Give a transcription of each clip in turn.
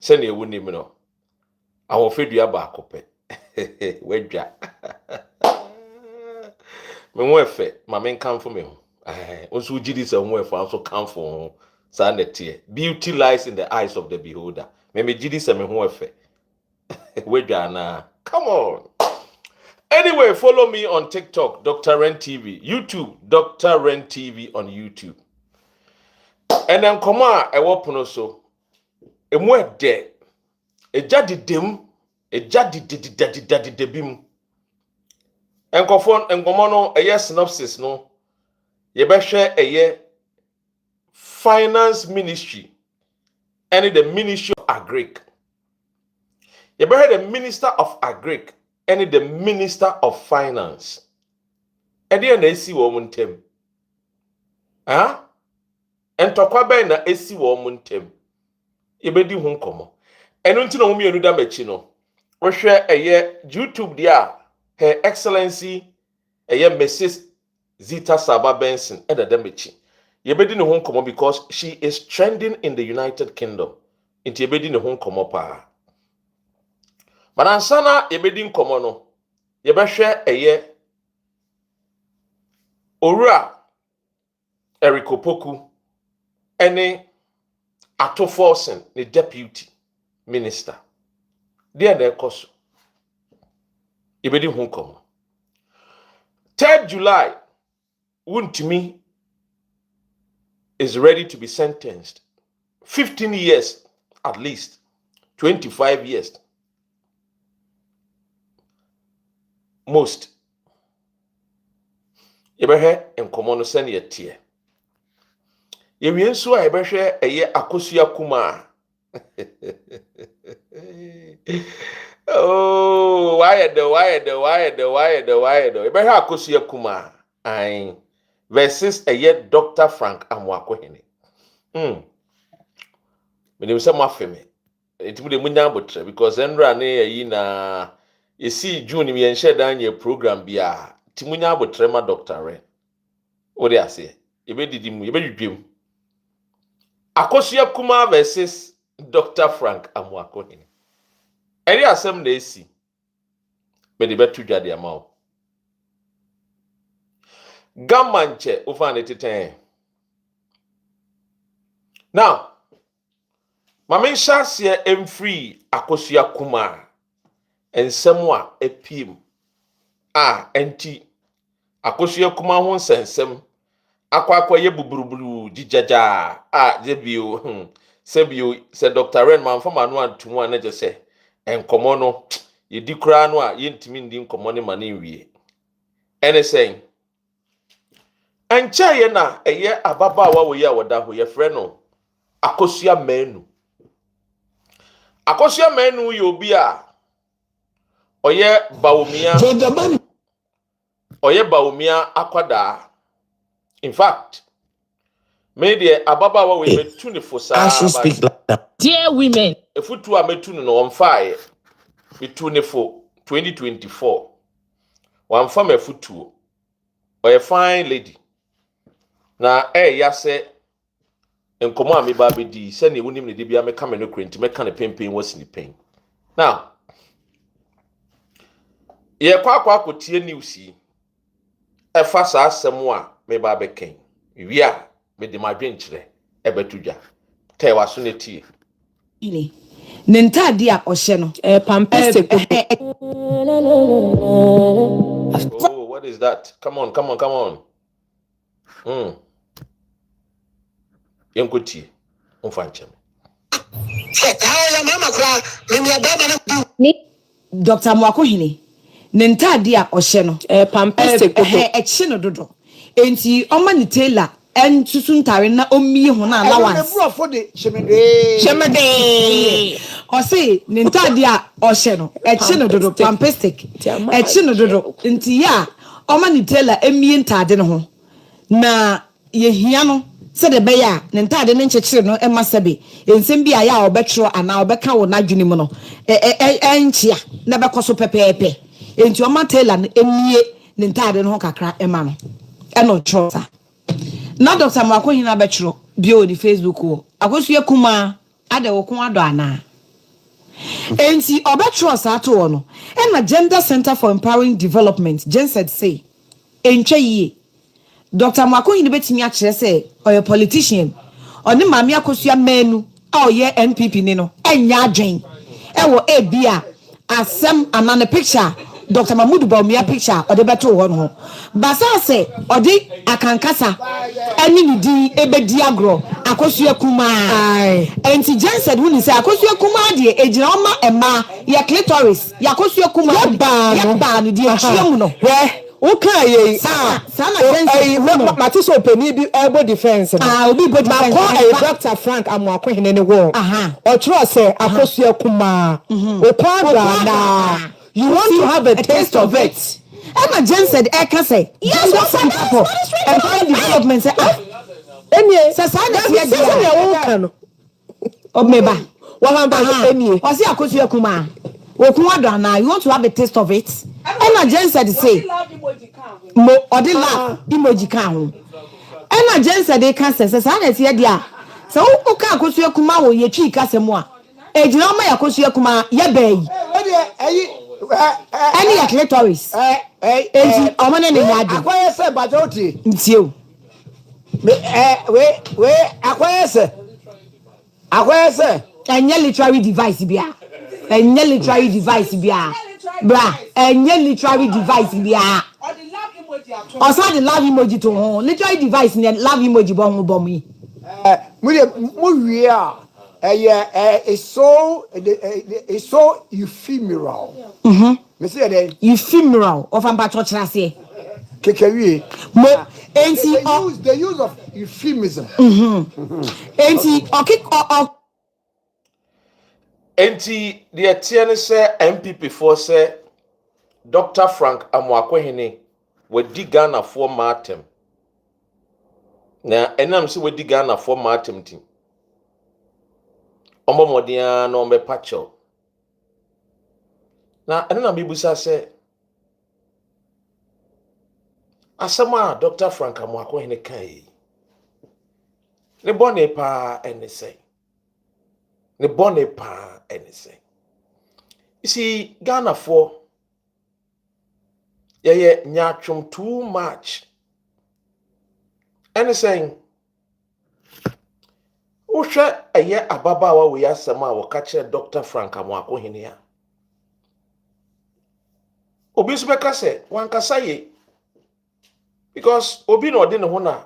Send a winning no. I will feed you about copy. Wait, Jack. My wife, my men come for me. Also, Jidis and wife also come for sanity. Beauty lies in the eyes of the beholder. Maybe Jidis and my wife. Wait, Jana. Come on. Anyway, follow me on TikTok, Dr. Ren TV, YouTube, Dr. Ren TV on YouTube. And then come on, I walk on also. A more dead. A jadi dim, a jadi daddy debim. And confirm and gomono a year synopsis no. Ye be share a year finance ministry and the ministry of agric. Ye be the minister of agric and the minister of finance. And then they see woman tem. Ah? And tokwa be na esi woman tem. Ye be di ho nkomo. Eno nti na wo mienu da machi no. Wo hwe eye YouTube dia Her Excellency eye Mrs. Zita Saba Benson e da machi. Ye be di ne ho nkomo because she is trending in the United Kingdom. Inti ye be di ne ho nkomo pa. Manansana ye be di nkomo no. Ye be hwe eye Owura Erikopoku ene Ato Forsen the deputy minister. There na ekoso. Ibedi hu komo. 3rd July, Wontumi is ready to be sentenced. 15 years at least. 25 years. Most. Yebehe enkomo no sene ye tie. Yewie nso a yebehwe eye Akosua Kumaa. Oh, why the Yebehwe Akosua Kumaa. Ain versus eye Dr. Frank Amwakohene. Me say mafeme. Enti mu de munya botre because enra na yi na esi June mi enhye dan ye program bia. Ti munya botre ma Dr. Ren. O de ase. Yebedidi mu, yebedwedwem. Akosua Kumaa versus Dr. Frank Amwakohene. Eri asem na esi. Me de betu dwade ama. Gamanche over ne teten. Now, Mamen Shasia free Akosua Kumaa ensem epiem. Enti Akosua Kumaa ho sensem akwa ye buburuburu jijaja jebio sebio se Dr. Ren man fama no antumu na je se enkomo no ye di kra no a ye ntimi ndi nkomo ne mane wie ene sen ancha ye na eye ababa wa wo ye woda ho ye frɛ no Akosua Manu. Akosua Manu ye obi a oye Baumia akwada. In fact, media ababa wa we metu ne fosa. I should speak like that. Dear women, if we two are metu no on fire, metu ne fo 2024. One farm a futu or a fine lady. Na ya say enkomo a me ba be di se ne wonim ne de bia me ka me no krenti me ka ne pempen was ni pen. Now, ye kwa akotie news yi e fa sa asem a me ba be ken wi a me de ma dwenkyere e betudwa kai waso ne tie Ile nentade a ohye no pampese oh, what is that? Come on. Yenkotie mfanchem Dr. Mwakohene nentade a ohye no pampese eche no dodo enti oma ni tailor en susuntare na omie ho na allowance shemede o say nentade a ohye no eche no dodo pampestic eche no dodo enti ya oma ni tailor emie ntade no ho na ye hia no se de be ya nentade ne nchechire no emasebe ensem bia ya obetro ana obeka wo na dwuni mu no enchia na bekoso pepepe enti oma tailor emie nentade no ho kakra ema no eno chosa na Dr. Mwakohene abetro bio di Facebook wo Akosua Kumaa ade wo ko ado ana enti obetro sato no e na Gender Center for Empowering Development said say entwe yi Dr. Makoyi ni betimi a kire say oy politician oni maami Akosua manu a oye NPP ni no enya adwen e wo ebia asem anane picture Dr. Mahmoud Bawumia picture ode beto ho no basa se ode akankasa eni ni di ebedi agro Akosua Kumaa enti Jen said woni say Akosua Kumaa de ejina oma ema ye clitoris ya Akosua Kumaa ya ba no de chiemu no okay ye sana mati so peni bi elbow defense obi body defense call Dr. Frank Amoakohene ne wo o tro say Akosua Kumaa o kwa na you want to have a taste of it. Emma Jen said eka say yes what some people and development say enie say say na ye wo kan no o meba wa han ba enie o say Akosua Kumaa okun na you want to have a taste of it. Emma Jen said say mo odi laugh emoji kan ho Emma Jen said they can say say na tie dia so o ka Akosua Kumaa wo ye twi kasem a ejina ma Akosua Kumaa ye bayi any ya clitoris eji omane ne yadi akwaye se bajoti ntio we akwaye se enye literary device bia enye literary device bia bra enye literary device bia osa the love emoji to ho literary device ne love emoji bo ho bom yi mu wie a it's so ephemeral. Me say that ephemeral of ambacho chirase kekewie mo enti the use of euphemism. Enti enti the tie say MPP for say Dr. Frank Amoakohene wadi Ghana for matem na enam se wadi Ghana for matem tim omo modia no me pacho na ene na mebusa se asama Dr. Frank Amoakohene kai ne bone pa ene say ne bone pa ene say you see Ghana for ye nyatwom too much ene saying Usha aye ababawa we asema wakache Dr. Frank Amoakohene a obi so beka se wankasa ye because obi no de ne ho na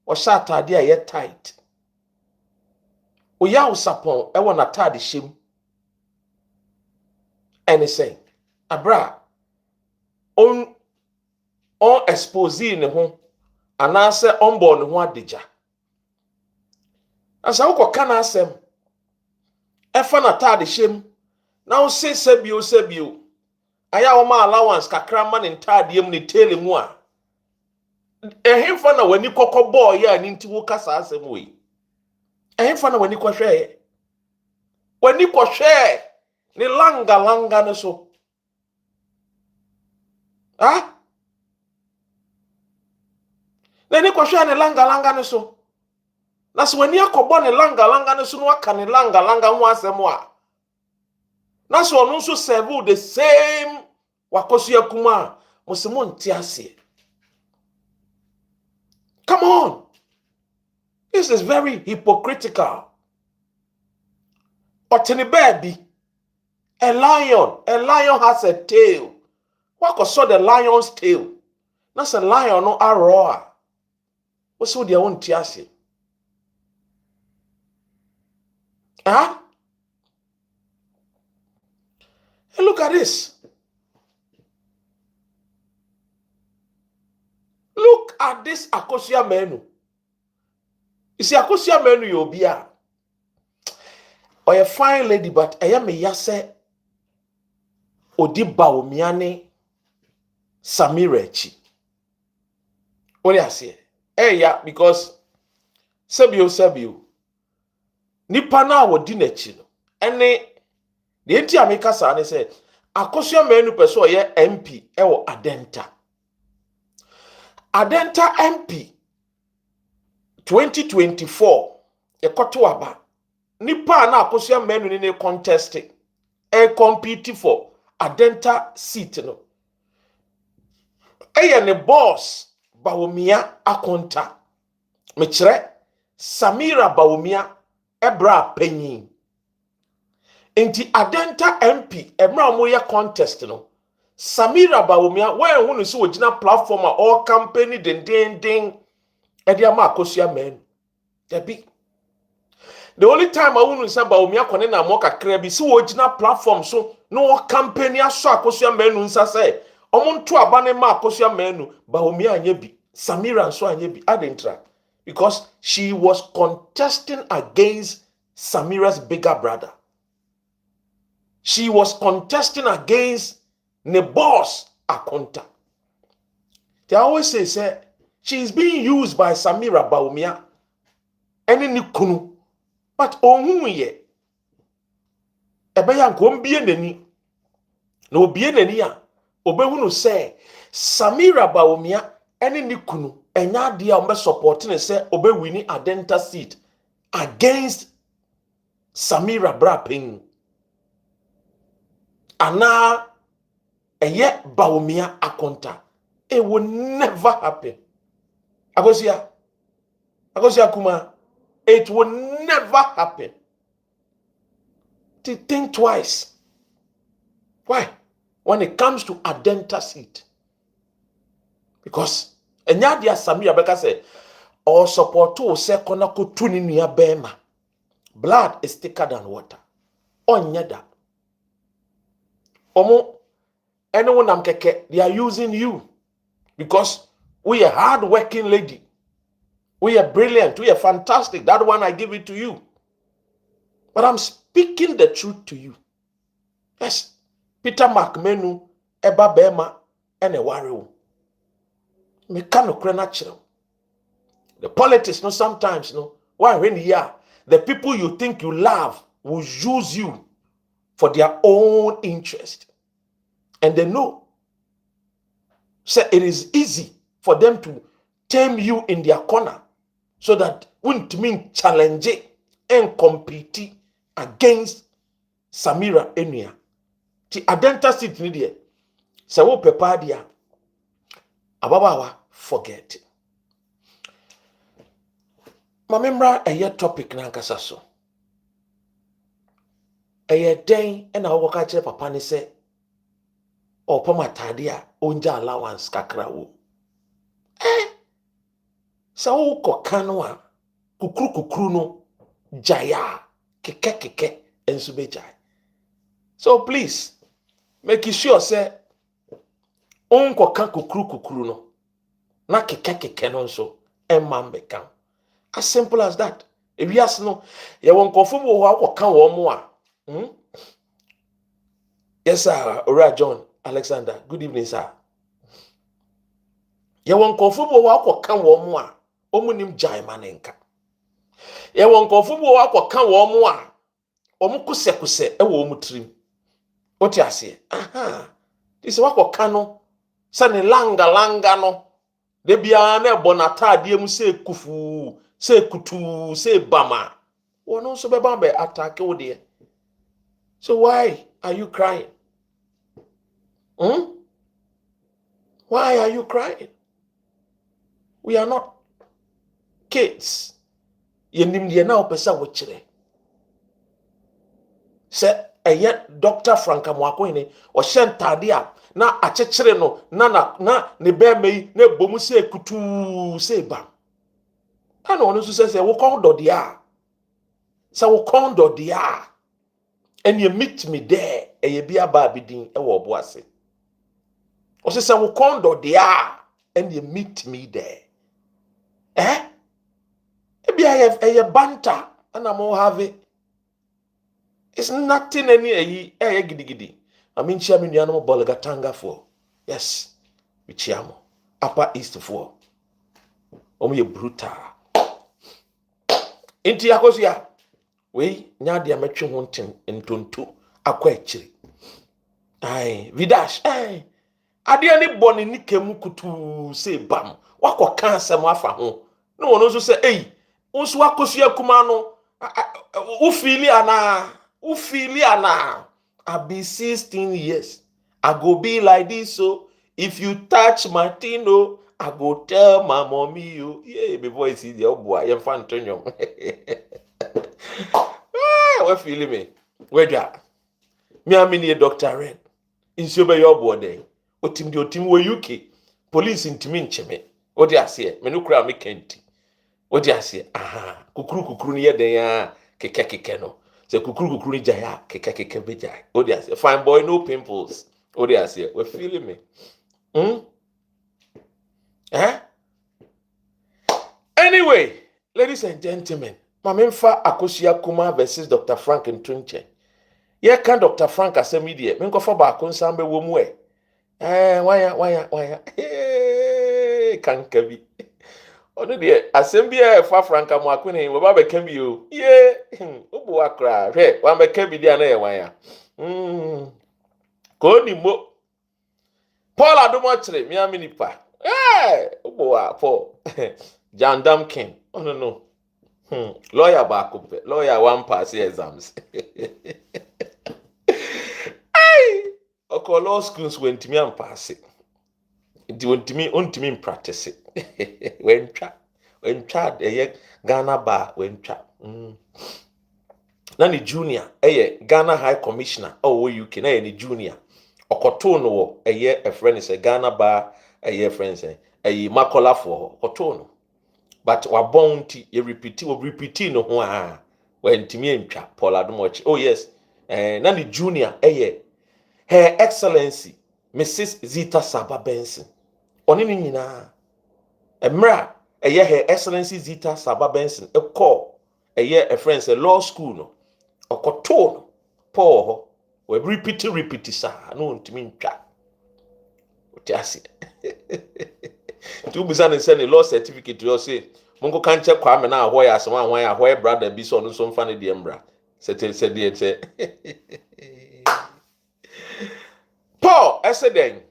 o sha atade a ye tight o ya usapon e wona atade shem anything abra on expose ne ho anase on bo ne ho adeja asa wo kana asem efa na tade shem na wo se sabio aya wo ma allowance kakra ma ne tade em ne tele mu a ehemfa na wani kokobo ya ni nti wo kasa asem we ehemfa na wani kohwe ni langa ne so na ni kohwe ni langa ne so na so wani akobo ne langa ne so no aka ne langa ho asem a na so ono so serve the same Akosua Kumaa musimo nti ase. Come on, this is very hypocritical. Otini baby, a lion has a tail. What saw the lion's tail? That's a lion no arrow. What's with their own tiasi? Hey, look at this. Look at this Akosua menu. You see, Akosua menu yobia. Or a fine lady, but I am a yase Odi Bawumiane Samirechi. What do I say? Yeah, because Sebio. Nipa na wodi n'echi no. Ene the enti ameka sa ne say Akosua menu person ye MP ewo Adenta. Adenta MP 2024 ekoto aba nipa na Akosua menu ni contesting a compete for adenta seat no ne boss Bawumia akonta mechire Samira Bawumia ebra penyin enti adenta MP emra mo ye contest no Samira Bawumia when hunu so ogina platform or company den edi ama Akosua men debi the only time I wouldn't say Bawumia kone na mo kakra bi si ogina platform so no company aso Akosua men nsa say omuntu abane ma Akosua men no Bawumia anye bi Samira nso anye bi adentra because she was contesting against Samira's bigger brother. She was contesting against the boss Akonta. They always say she is being used by Samira Bawumia any nikunu but ohun ye ebeya nkombie nani na obie nani a obehunu say Samira Bawumia any nikunu enya dia ombe support ne say obewini adenta seat against Samira Brapin ana eye Bawumia Akonta. It will never happen. Akosua Kumaa, it will never happen. To think twice. Why? When it comes to adenta seat. Because enyadia Samira Beka say or support to say kona ko tuni niya bema. Blood is thicker than water. Onyeda. Omo anyone am keke, they are using you because we are hard-working lady. We are brilliant. We are fantastic. That one I give it to you. But I'm speaking the truth to you. Yes. Peter Menu eba bema ene wariwo. Me kano kre natural. The politics, no, sometimes, no. Why when here, the people you think you love will use you for their own interest. And they know. So it is easy for them to tame you in their corner so that Wontumi challenge and compete against Samira Enya. The adenta seat ni die. Se wo pepa dia. Ababawa forget. Mamembra eye topic na nkasa so. Eye den e na wo ka kire papa ni se opoma tade a onja allowance kakra wo. Sa wo koka no a kukuru no jaya keke ensu be jai. So please make sure say on koka kukuru no na keke no so emambe kan. As simple as that. If you ask no ye won confirm wo akoka wo mo a yes sir, Ora John Alexander, good evening sir. Ye won confirm wo akoka wo mo a omunim jai manenka. Ye won confirm wo akoka wo mo a omukuse e wo mutrim. What you say? Aha. This wakoka no sa ne langa no de bia na bonatade mu se kufu se kutu se bama wono so beba be attack wo de. So why are you crying? Why are you crying? We are not kids. Yenim de na opesa wo kire. Se eye Dr. Franka Mwakone o shentade a na achechire no na ne be mai na bomu se kutu se bam. Ana ono so say wo kon do dia. Say wo kon do dia. And you meet me there e ye bia ba bidin e wo bo ase. O say wo kon do dia and you meet me there. E bia ye banter ana mo have it. It's nothing any gidigidi. I mean chia mi nuano Bolgatanga for. Yes. We chiamo. Upper East for. Omo brutal. Inti Akosua. We nyadi ametwe honten ntonto akwa achiri. Ai, Vidash. Ade ani boni ni kemu kutu se bam. Wako kansem afa ho. No ono so say, unsu Akosua Kumaa no ufili ana I be 16 years. I go be like this, so if you touch Martino, I go tell my mommy you. Yeah, my voice is your boy. I'm fan Antonio. What feeling me? Where that? Me am in Dr. Red. In sober your boy. Otim we UK. Police in Timin Cheme. What do I say? Menukra me kenti. What do I say? Aha. Kukuru ni yede ya keke no. Se kukuru ni jaya keke bejai. What do I say? Fine boy, no pimples. What do I say? We feeling me? Anyway, ladies and gentlemen, Mamemfa Akosua Kumaa versus Dr. Frank Ntunche. Ye can Dr. Frank asemi die. Men ko fa ba ko nsambe wo mu e. Why? Hey, kanka bi. Ono de asem e fa Frank amakune wo ba be kan bi o. Ye, obo akra. Hwe, wa be kan bi dia na ye wanya. Ko ni mo. Paul Adomochre, mi aminipa. Obo wa Paul. Jandam King. Oh no. Lawyer back up. Lawyer one pass exams. Law schools went to me and pass it. It went to me on practice it. When child, Ghana bar, when child. Nani junior, Ghana High Commissioner, you can any junior. Okotono, a friend is a Ghana bar, friends, Makola for Okotono. But wa bounty, you repeat no when to me and Paul Adomochre. Oh, yes, Nani junior, Her Excellency, Mrs. Zita Saba Benson. Onini nyina. Emra, Her Excellency Zita Saba Benson. A call, a friend say law school no. Okoto Paul, we repeat sa no ntimi ntwa. Otiase. Tu bizan send a law certificate you say, Mongo kan check kwa me na ahoy asema ahwan ahoy brother bi so no so mfa ne de mbra. Said Paul then.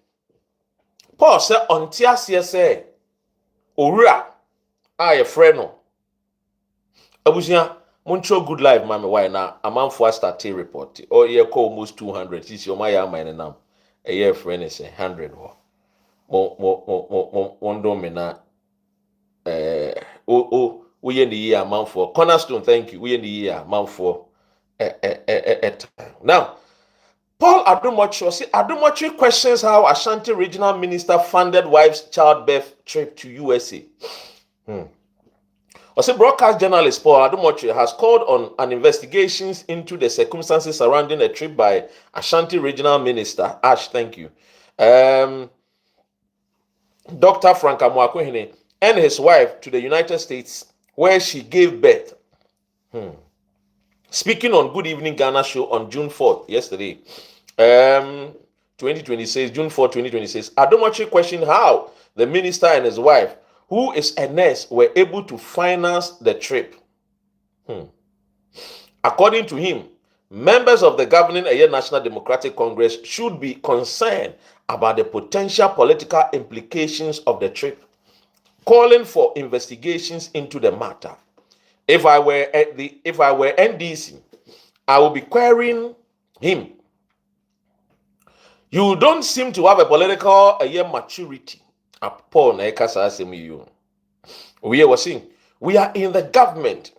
Paul said on tiasie say owura a friend no. Abusia Montreal good life mama why na amanfo start report or ye call almost 200 this your my man nam a year friend is 100 mo me na we in the year amanfo cornerstone thank you we in the year amanfo now Paul Adomochre questions how Ashanti regional minister funded wife's childbirth trip to USA. Also, broadcast journalist Paul Adomochre has called on an investigations into the circumstances surrounding a trip by Ashanti regional minister Ash, thank you, Dr. Frank Amoakohene and his wife to the United States, where she gave birth. Speaking on Good Evening Ghana show on June 4th, yesterday, 2026, June 4, 2026, Adomochre questioned how the minister and his wife, who is a nurse, were able to finance the trip. According to him, members of the governing National Democratic Congress should be concerned about the potential political implications of the trip, calling for investigations into the matter. If I were NDC, I would be querying him. You don't seem to have a political maturity. Paul we were saying we are in the government,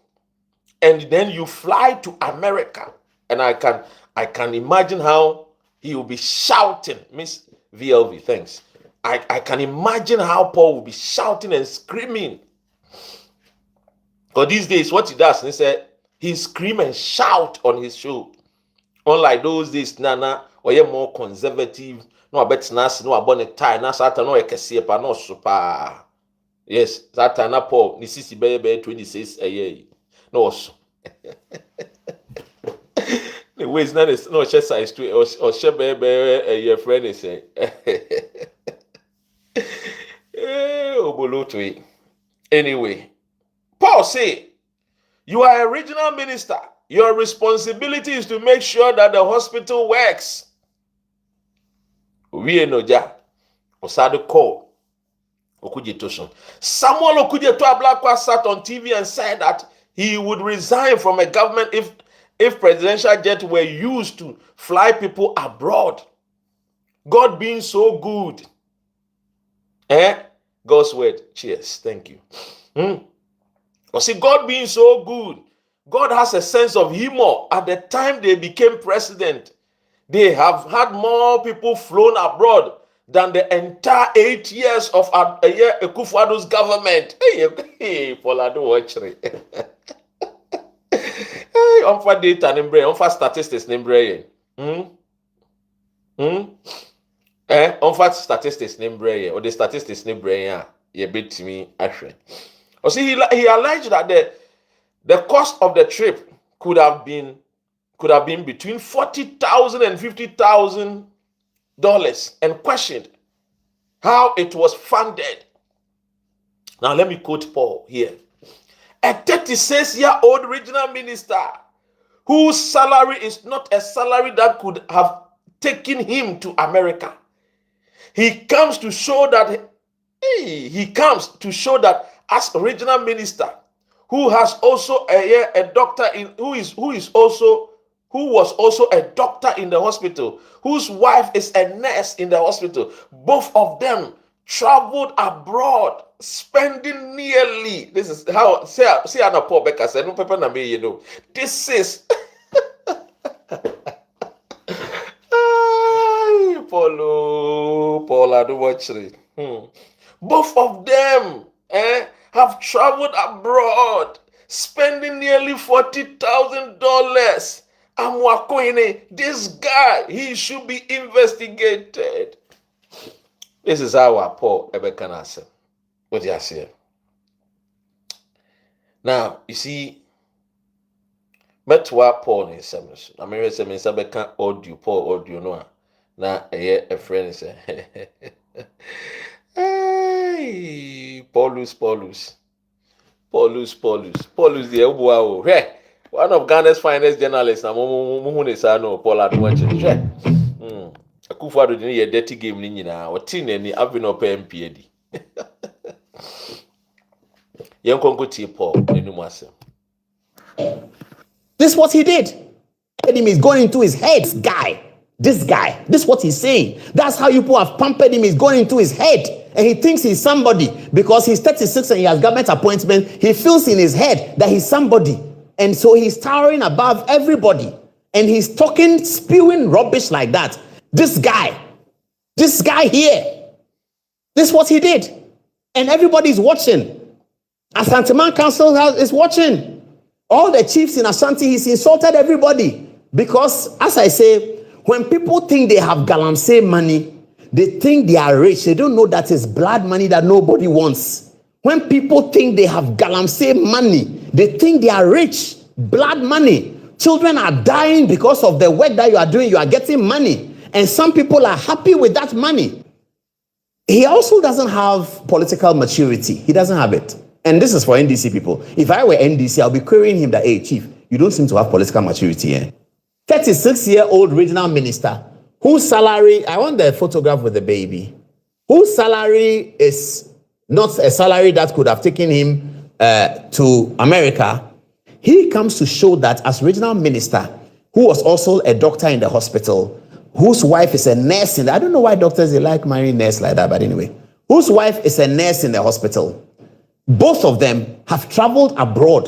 and then you fly to America, and I can imagine how he will be shouting, Miss VLV, thanks. I can imagine how Paul will be shouting and screaming. Because these days, what he does, he said, he scream and shout on his show. Unlike those days, Nana, or you're more conservative, no, I bet Nas, no, I bonnet tie, Nas, I know a cassia, no, super. Yes, that time, Paul, Nisisi baby 26 a year. No, so. The ways not is no chest size to or share baby a year friend is say. Anyway, Paul say, you are a regional minister. Your responsibility is to make sure that the hospital works. We no ja. Osado call. Samuel Okudjeto Ablakwa sat on TV and said that he would resign from a government if if presidential jets were used to fly people abroad. God being so good. God's word. Cheers. Thank you. See, God being so good. God has a sense of humor. At the time they became president, they have had more people flown abroad than the entire 8 years of Akufo-Addo's government. Hey, Paula, don't watch it. On for data, on for statistics, on for statistics, or the statistics, you bet me, actually. See, he alleged that the cost of the trip could have been between $40,000 and $50,000, and questioned how it was funded. Now let me quote Paul here. A 36-year-old regional minister whose salary is not a salary that could have taken him to America. He comes to show that as a regional minister who has also a doctor who was also a doctor in the hospital, whose wife is a nurse in the hospital. Both of them traveled abroad, spending nearly. This is how see Anna Paul Becker said. No paper na me, you know. This is Paula, do watch it. Both of them have traveled abroad, spending nearly $40,000. This guy, he should be investigated. This is how Paul Ebekana said. What do you say? Now, you see, but what Paul is saying, I mean, it's a audio, Paul audio, no. Now, a friend say, hey, Paulus, the Obuao. Hey, one of Ghana's finest journalists, I'm Paul Adwache. Akufo-Addo didn't hear dirty game nina or tin any having up MPD. Young Congo T. Paul, this is what he did. Him is going into his head, this guy. This is what he's saying. That's how you people have pampered him. He's going into his head. And he thinks he's somebody because he's 36 and he has government appointment. He feels in his head that he's somebody. And so he's towering above everybody. And he's talking, spewing rubbish like that. This guy here. This is what he did. And everybody's watching. Asante Man Council is watching. All the chiefs in Ashanti, he's insulted everybody. Because, as I say, when people think they have galamsey money, they think they are rich. They don't know that it's blood money that nobody wants. When people think they have galamsey money, they think they are rich. Blood money. Children are dying because of the work that you are doing. You are getting money. And some people are happy with that money. He also doesn't have political maturity. He doesn't have it. And this is for NDC people. If I were NDC, I'll be querying him that, hey, chief, you don't seem to have political maturity. 36-year-old regional minister whose salary, I want the photograph with the baby, whose salary is not a salary that could have taken him to America. He comes to show that as regional minister, who was also a doctor in the hospital, whose wife is a nurse I don't know why doctors, they like marrying nurse like that, but anyway, whose wife is a nurse in the hospital. Both of them have traveled abroad,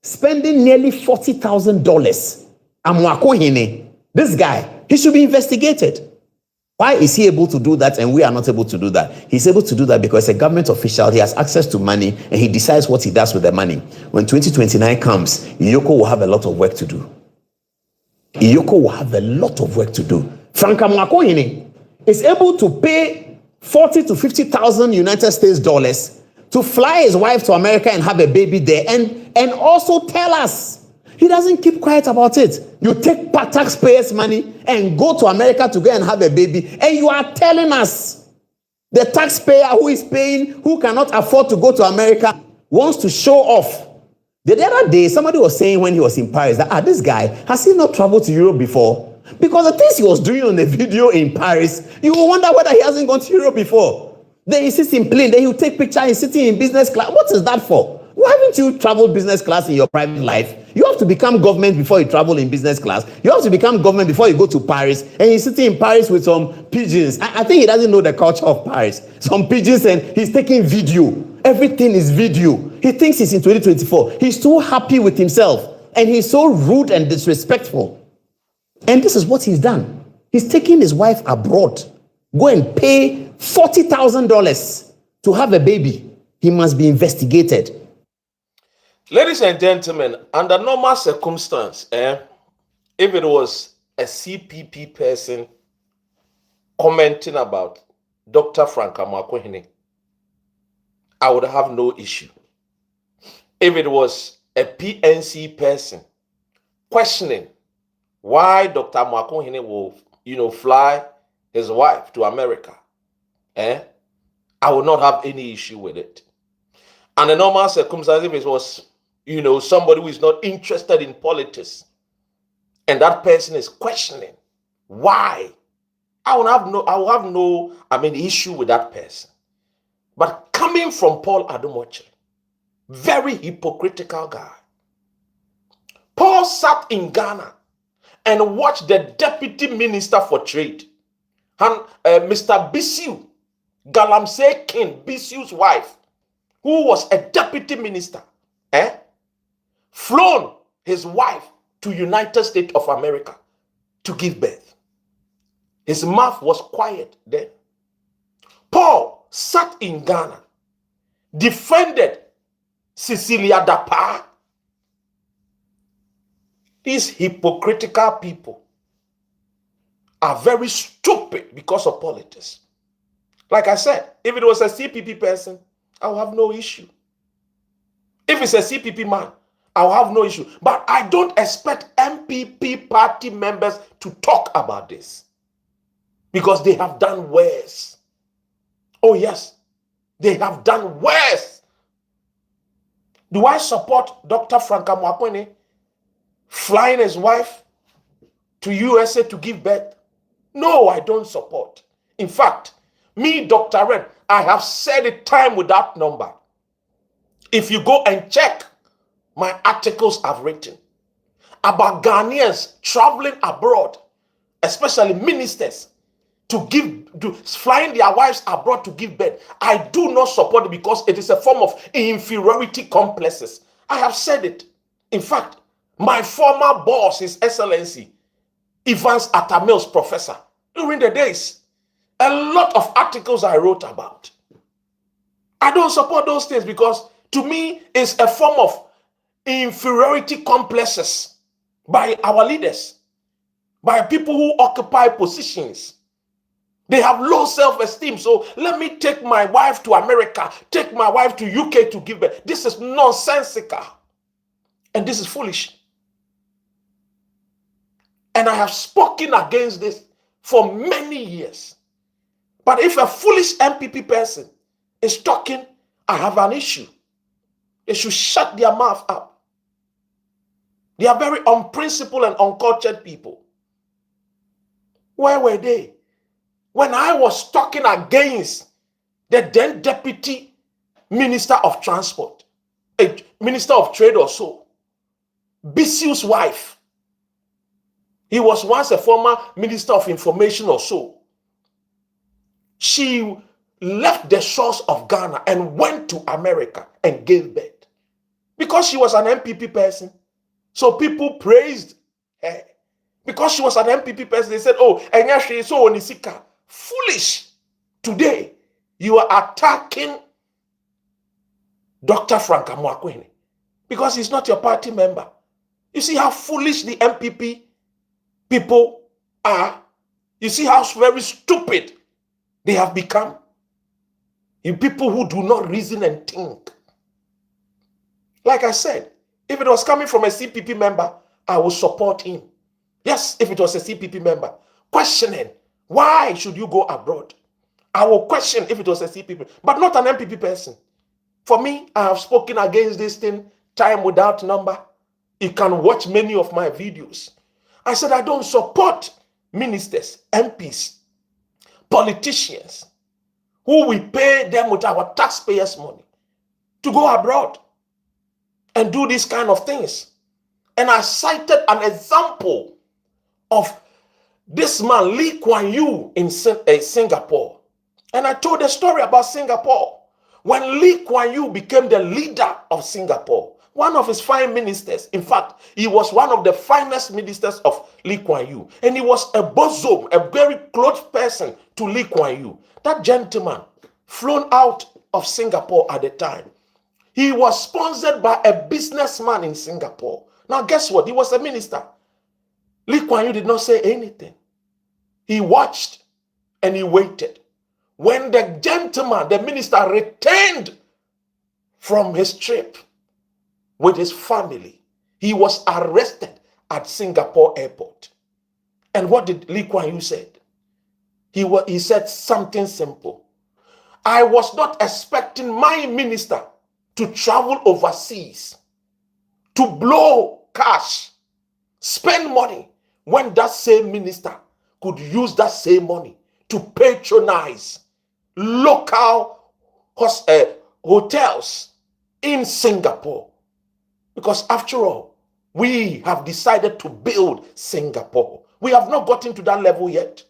spending nearly $40,000. This guy, he should be investigated. Why is he able to do that and we are not able to do that? He's able to do that because a government official, he has access to money and he decides what he does with the money. When 2029 comes, Yoko will have a lot of work to do. Franka Mwakohini is able to pay 40 to 50,000 United States dollars to fly his wife to America and have a baby there and also tell us. He doesn't keep quiet about it. You take taxpayers' money and go to America to go and have a baby, and you are telling us the taxpayer who is paying, who cannot afford to go to America, wants to show off. The other day, somebody was saying when he was in Paris that, this guy, has he not traveled to Europe before? Because the things he was doing on the video in Paris, you will wonder whether he hasn't gone to Europe before. Then he sits in plane, then he'll take picture, he's sitting in business class. What is that for? Why haven't you traveled business class in your private life? You have to to become government before you travel in business class. You have to become government before you go to Paris. And he's sitting in Paris with some pigeons. I think he doesn't know the culture of Paris. Some pigeons, and he's taking video. Everything is video. He thinks he's in 2024. He's too happy with himself. And he's so rude and disrespectful. And this is what he's done. He's taking his wife abroad. Go and pay $40,000 to have a baby. He must be investigated. Ladies and gentlemen, under normal circumstance, if it was a CPP person commenting about Dr. Frank Amakwehine, I would have no issue. If it was a PNC person questioning why Dr. Amakwehine will, fly his wife to America, I would not have any issue with it. Under normal circumstances, if it was somebody who is not interested in politics, and that person is questioning why, I will have no issue with that person. But coming from Paul Adomoche, very hypocritical guy. Paul sat in Ghana and watched the deputy minister for trade, Mr. Bisiu, Galamsey King Bisiu's wife, who was a deputy minister, flown his wife to United States of America to give birth. His mouth was quiet then. Paul sat in Ghana, defended Cecilia Dapa. These hypocritical people are very stupid because of politics. Like I said, if it was a CPP person, I will have no issue. If it's a CPP man, I will have no issue. But I don't expect MPP party members to talk about this, because they have done worse. Oh yes, they have done worse. Do I support Dr. Frank Amakwehine flying his wife to USA to give birth? No, I don't support. In fact, me, Dr. Red, I have said it time without number. If you go and check my articles I've written about Ghanaians traveling abroad, especially ministers, flying their wives abroad to give birth, I do not support it, because it is a form of inferiority complexes. I have said it. In fact, my former boss, His Excellency Evans Atamil's professor, during the days, a lot of articles I wrote about. I don't support those things, because to me, it's a form of inferiority complexes by our leaders, by people who occupy positions. They have low self-esteem. So let me take my wife to America, take my wife to UK to give birth. This is nonsensical. And this is foolish. And I have spoken against this for many years. But if a foolish MPP person is talking, I have an issue. They should shut their mouth up. They are very unprincipled and uncultured people. Where were they when I was talking against the then Deputy Minister of Transport, a Minister of Trade or so, Bisiu's wife? He was once a former Minister of Information or so. She left the shores of Ghana and went to America and gave birth because she was an MPP person. So people praised her. Because she was an MPP person, they said, oh, Enya she is so onisika. Foolish. Today, you are attacking Dr. Frank Amakwehine because he's not your party member. You see how foolish the MPP people are? You see how very stupid they have become? You people who do not reason and think. Like I said, if it was coming from a CPP member, I would support him. Yes, if it was a CPP member, questioning, why should you go abroad? I will question if it was a CPP, but not an MPP person. For me, I have spoken against this thing time without number. You can watch many of my videos. I said I don't support ministers, MPs, politicians, who we pay them with our taxpayers' money to go abroad and do these kind of things. And I cited an example of this man, Lee Kuan Yew, in Singapore. And I told a story about Singapore. When Lee Kuan Yew became the leader of Singapore, one of his fine ministers, in fact, he was one of the finest ministers of Lee Kuan Yew. And he was a bosom, a very close person to Lee Kuan Yew. That gentleman, flown out of Singapore at the time, he was sponsored by a businessman in Singapore. Now, guess what? He was a minister. Lee Kuan Yew did not say anything. He watched and he waited. When the gentleman, the minister, returned from his trip with his family, he was arrested at Singapore airport. And what did Lee Kuan Yew say? He said something simple. I was not expecting my minister to travel overseas, to blow cash, spend money, when that same minister could use that same money to patronize local hotels in Singapore. Because after all, we have decided to build Singapore. We have not gotten to that level yet.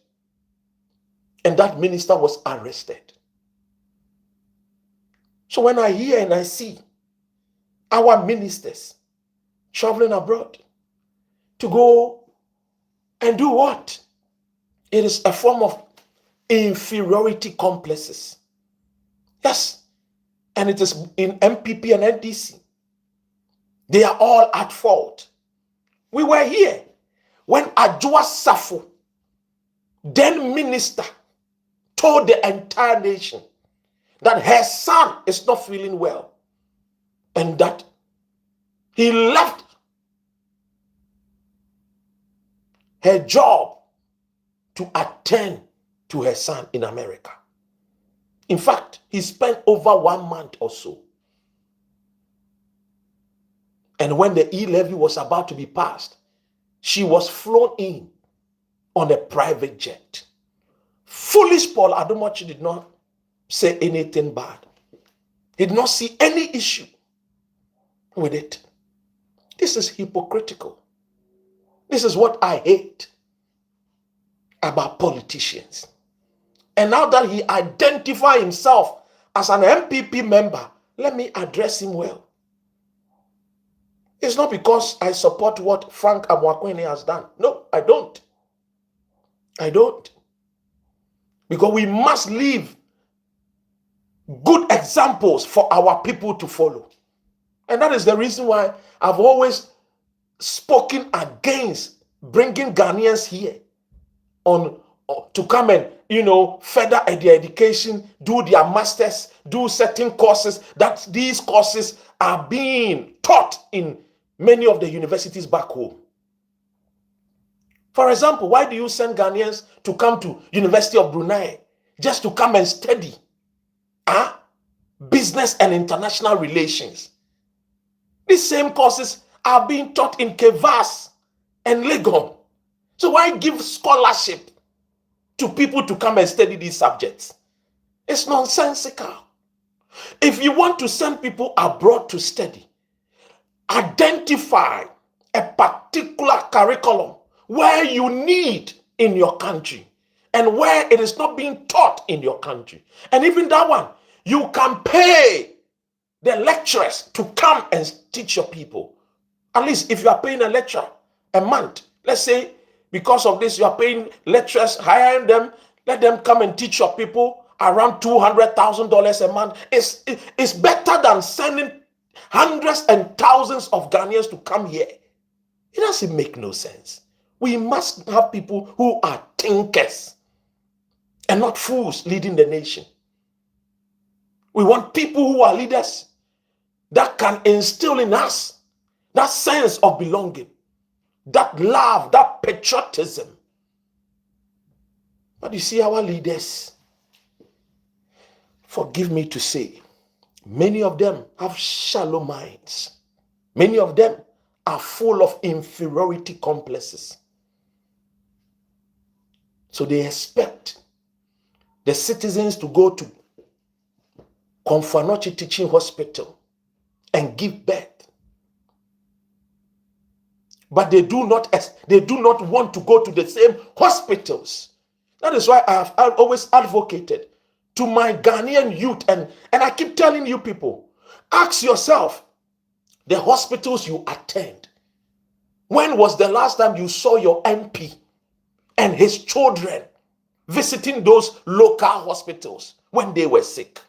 And that minister was arrested. So when I hear and I see our ministers traveling abroad to go and do what? It is a form of inferiority complexes. Yes. And it is in MPP and NDC. They are all at fault. We were here when Ajua Safo, then minister, told the entire nation that her son is not feeling well and that he left her job to attend to her son in America. In fact, he spent over 1 month or so. And when the E-levy was about to be passed, she was flown in on a private jet. Foolish Paul Adomachi did not say anything bad. He did not see any issue with it. This is hypocritical. This is what I hate about politicians. And now that he identifies himself as an MPP member, let me address him well. It's not because I support what Frank Amoakwene has done. No, I don't. I don't. Because we must leave good examples for our people to follow. And that is the reason why I've always spoken against bringing Ghanaians here to come and, further their education, do their masters, do certain courses, that these courses are being taught in many of the universities back home. For example, why do you send Ghanaians to come to University of Brunei just to come and study business and international relations? These same courses are being taught in Kevas and Legon. So why give scholarship to people to come and study these subjects? It's nonsensical. If you want to send people abroad to study, identify a particular curriculum where you need in your country and where it is not being taught in your country. And even that one, you can pay the lecturers to come and teach your people. At least if you are paying a lecturer a month, let's say because of this you are paying lecturers, hiring them, let them come and teach your people around $200,000 a month. It's better than sending hundreds and thousands of Ghanaians to come here. It doesn't make no sense. We must have people who are thinkers and not fools leading the nation. We want people who are leaders that can instill in us that sense of belonging, that love, that patriotism. But you see, our leaders, forgive me to say, many of them have shallow minds. Many of them are full of inferiority complexes. So they expect the citizens to go to Konfanochi Teaching Hospital and give birth. but they do not want to go to the same hospitals. That is why I've always advocated to my Ghanaian youth, and I keep telling you people, ask yourself, the hospitals you attend, when was the last time you saw your MP and his children visiting those local hospitals when they were sick?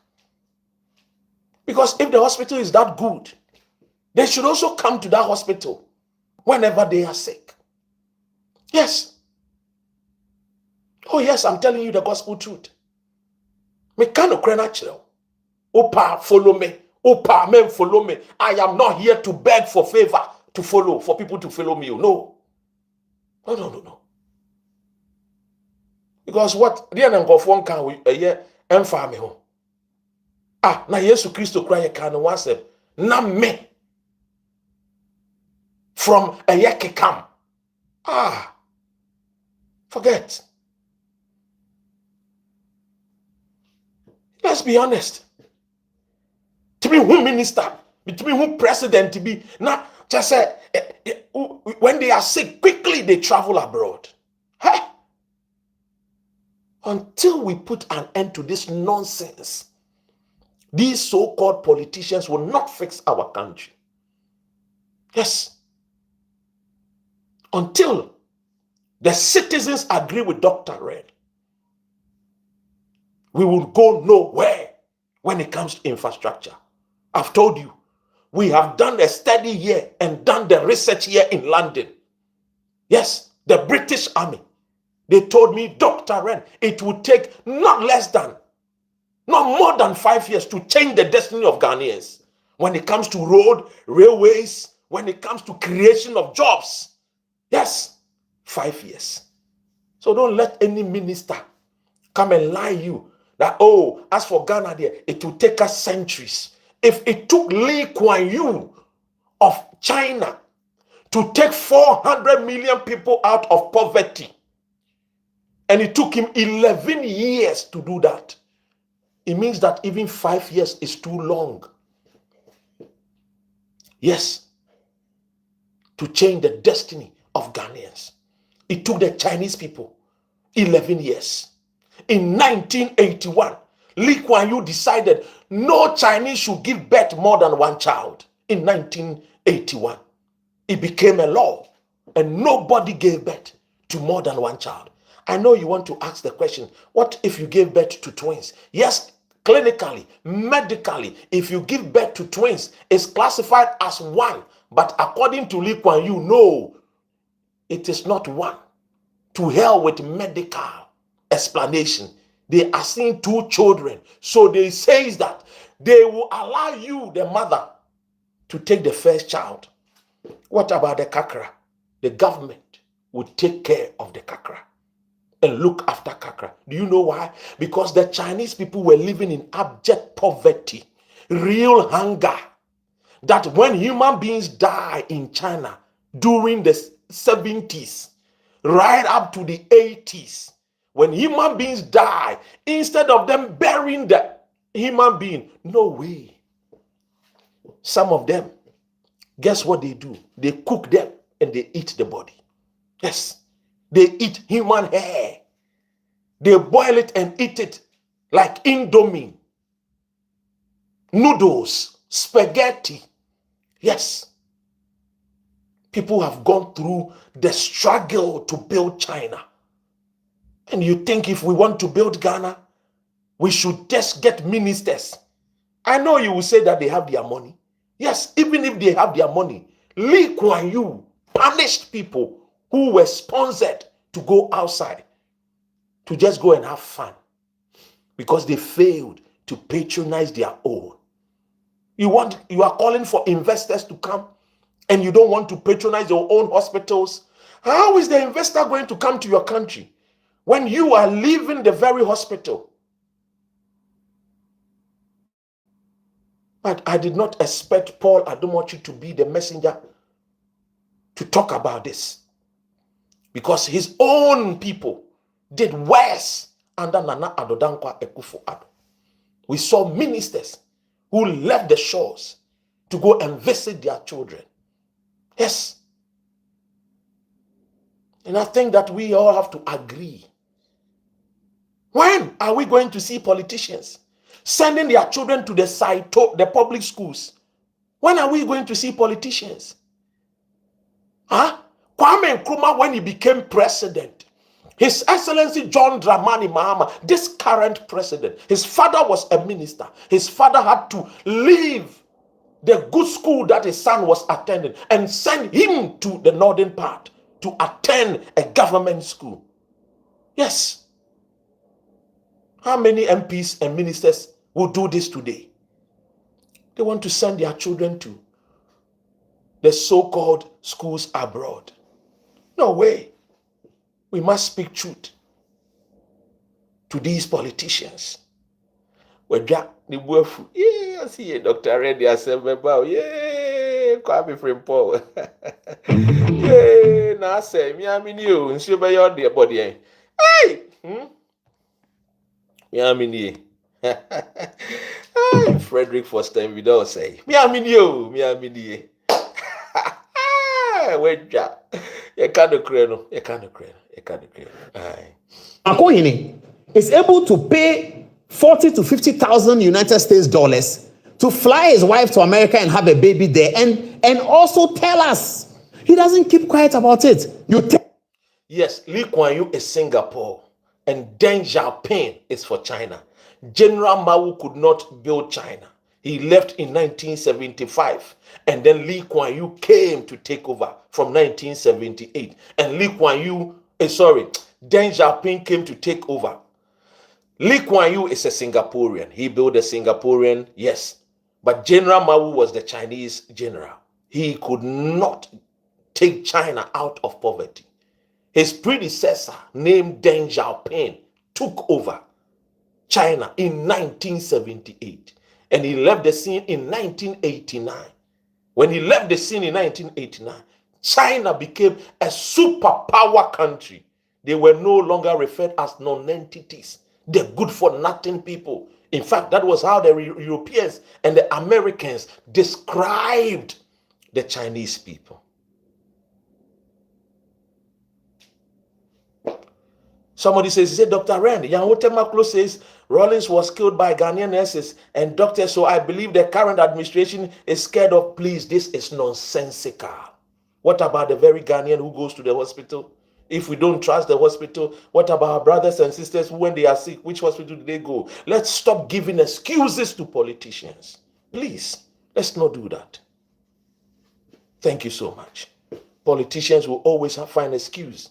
Because if the hospital is that good, they should also come to that hospital whenever they are sick. Yes. Oh yes, I'm telling you the gospel truth. Me kano krena chiro. Opa, follow me. Opa, men follow me. I am not here to beg for favor to follow, for people to follow me. No. No. Because what the Nangofon can we emfa me ho. Na Yesu Christo cry can once na me from a yekikam. Forget. Let's be honest. To be who minister, to be who president, to be now just say when they are sick, quickly they travel abroad. Hey? Until we put an end to this nonsense, these so-called politicians will not fix our country. Yes. Until the citizens agree with Dr. Red, we will go nowhere when it comes to infrastructure. I've told you, we have done a study here and done the research here in London. Yes, the British Army, they told me, Dr. Ren, it would take not more than 5 years to change the destiny of Ghanaians when it comes to road, railways, when it comes to creation of jobs. Yes, 5 years. So don't let any minister come and lie you that, as for Ghana there, it will take us centuries. If it took Lee Kuan Yew of China to take 400 million people out of poverty, and it took him 11 years to do that, it means that even 5 years is too long. Yes, to change the destiny of Ghanaians. It took the Chinese people 11 years. In 1981, Lee Kuan Yew decided no Chinese should give birth more than one child. In 1981, it became a law, and nobody gave birth to more than one child. I know you want to ask the question, what if you gave birth to twins? Yes, clinically, medically, if you give birth to twins, it's classified as one. But according to Lee Kuan Yew, no, it is not one. To hell with medical explanation. They are seeing 2 children. So they say that they will allow you, the mother, to take the first child. What about the kakra? The government would take care of the kakra and look after kakra. Do you know why? Because the Chinese people were living in abject poverty, real hunger. That when human beings die in China during the 70s, right up to the 80s, when human beings die, instead of them burying the human being, no way. Some of them, guess what they do? They cook them and they eat the body. Yes, they eat human hair. They boil it and eat it like Indomie, noodles, spaghetti. Yes. People have gone through the struggle to build China. And you think if we want to build Ghana, we should just get ministers. I know you will say that they have their money. Yes, even if they have their money, Lee Kuan Yew punished people who were sponsored to go outside to just go and have fun because they failed to patronize their own. You are calling for investors to come and you don't want to patronize your own hospitals. How is the investor going to come to your country when you are leaving the very hospital? But I did not expect Paul Adomochi to be the messenger to talk about this, because his own people did worse under Nana Addo Dankwa Akufo-Addo. We saw ministers who left the shores to go and visit their children. Yes. And I think that we all have to agree. When are we going to see politicians sending their children to the public schools? When are we going to see politicians? Kwame Nkrumah, when he became president, His Excellency John Dramani Mahama, this current president, his father was a minister. His father had to leave the good school that his son was attending and send him to the northern part to attend a government school. Yes. How many MPs and ministers will do this today? They want to send their children to the so-called schools abroad. No way. We must speak truth to these politicians. Yeah, I see Dr. Reddy as about, yeah, Kwame Frimpong. Yeah, now say, me, I mean you, and she by your dear body. Hey, me, I mean you. Frederick Foster, we don't say, me, I mean you, me, I mean you. Wait, you can't cry, no, you can't cry. Akohene is able to pay 40 to 50,000 United States dollars to fly his wife to America and have a baby there, and also tell us he doesn't keep quiet about it. Yes, Lee Kuan Yew is Singapore, and Deng Xiaoping is for China. General Mao could not build China. He left in 1975, and then Lee Kuan Yew came to take over from 1978, and Deng Xiaoping came to take over. Lee Kuan Yew is a Singaporean. He built a Singaporean, yes. But General Mao was the Chinese general. He could not take China out of poverty. His predecessor, named Deng Xiaoping, took over China in 1978. And he left the scene in 1989. When he left the scene in 1989, China became a superpower country. They were no longer referred as non-entities. The good-for-nothing people. In fact, that was how the Europeans and the Americans described the Chinese people. Somebody says, Dr. Rand, Yahote Maklo says Rawlings was killed by Ghanaian nurses and doctors, so I believe the current administration is scared of. Please, this is nonsensical. What about the very Ghanaian who goes to the hospital? If we don't trust the hospital, what about our brothers and sisters who, when they are sick, which hospital do they go? Let's stop giving excuses to politicians. Please, let's not do that. Thank you so much. Politicians will always find excuse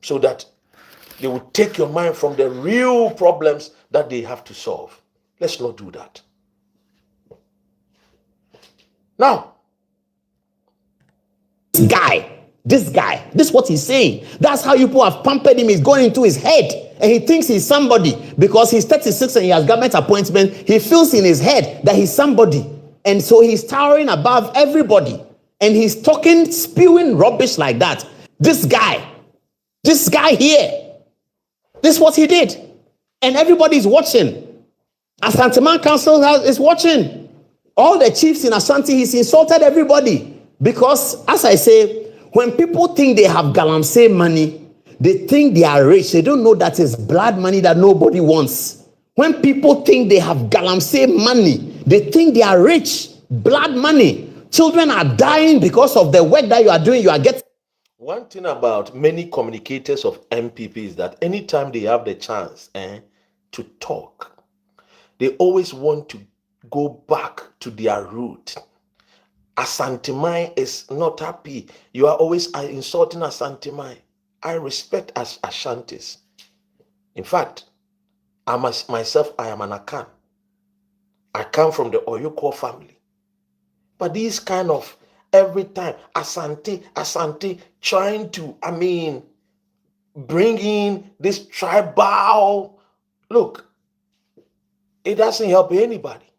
so that they will take your mind from the real problems that they have to solve. Let's not do that. Now, this guy, this is what he's saying. That's how you people have pampered him. He's going into his head and he thinks he's somebody because he's 36 and he has government appointment. He feels in his head that he's somebody. And so he's towering above everybody. And he's talking, spewing rubbish like that. This guy here, this is what he did. And everybody's watching. Asante Man Council is watching. All the chiefs in Asante, he's insulted everybody. Because, as I say, when people think they have galamsey money, they think they are rich. They don't know that it's blood money that nobody wants. When people think they have galamsey money, they think they are rich. Blood money. Children are dying because of the work that you are doing. You are getting. One thing about many communicators of MPP is that anytime they have the chance to talk, they always want to go back to their root. Asantemai is not happy. You are always insulting Asantemai. I respect Ashantis. In fact, I am an Akan. I come from the Oyoko family. But these kind of every time Asante trying to, bring in this tribal. Look, it doesn't help anybody.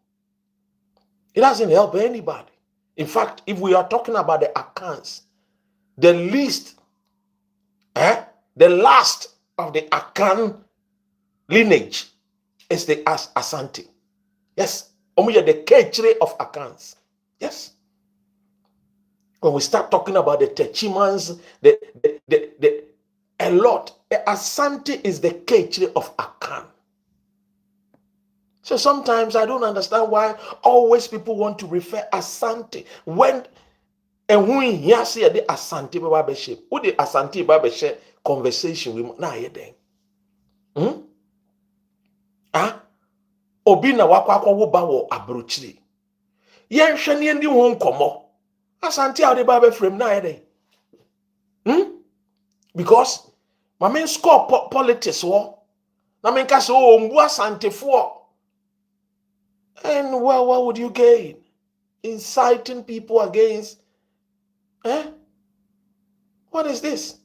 It doesn't help anybody. In fact, if we are talking about the Akans, the last of the Akan lineage is the Asante. Yes. The Kechre of Akans. Yes. When we start talking about the Techimans, the a lot. Asante is the Kechiri of Akan. So sometimes I don't understand why always people want to refer Asante when and when you see the Asante Baba share, who the Asante Baba share conversation with na yeden. Obi na wakwa wo ba wo abrochiri. Yen hwe ne ndi ho nkomo. Asante a de Baba frame na yeden. Because my main score politics wo. Na men ka so Hon Buah Asante for. And well, what would you gain? Inciting people against what is this?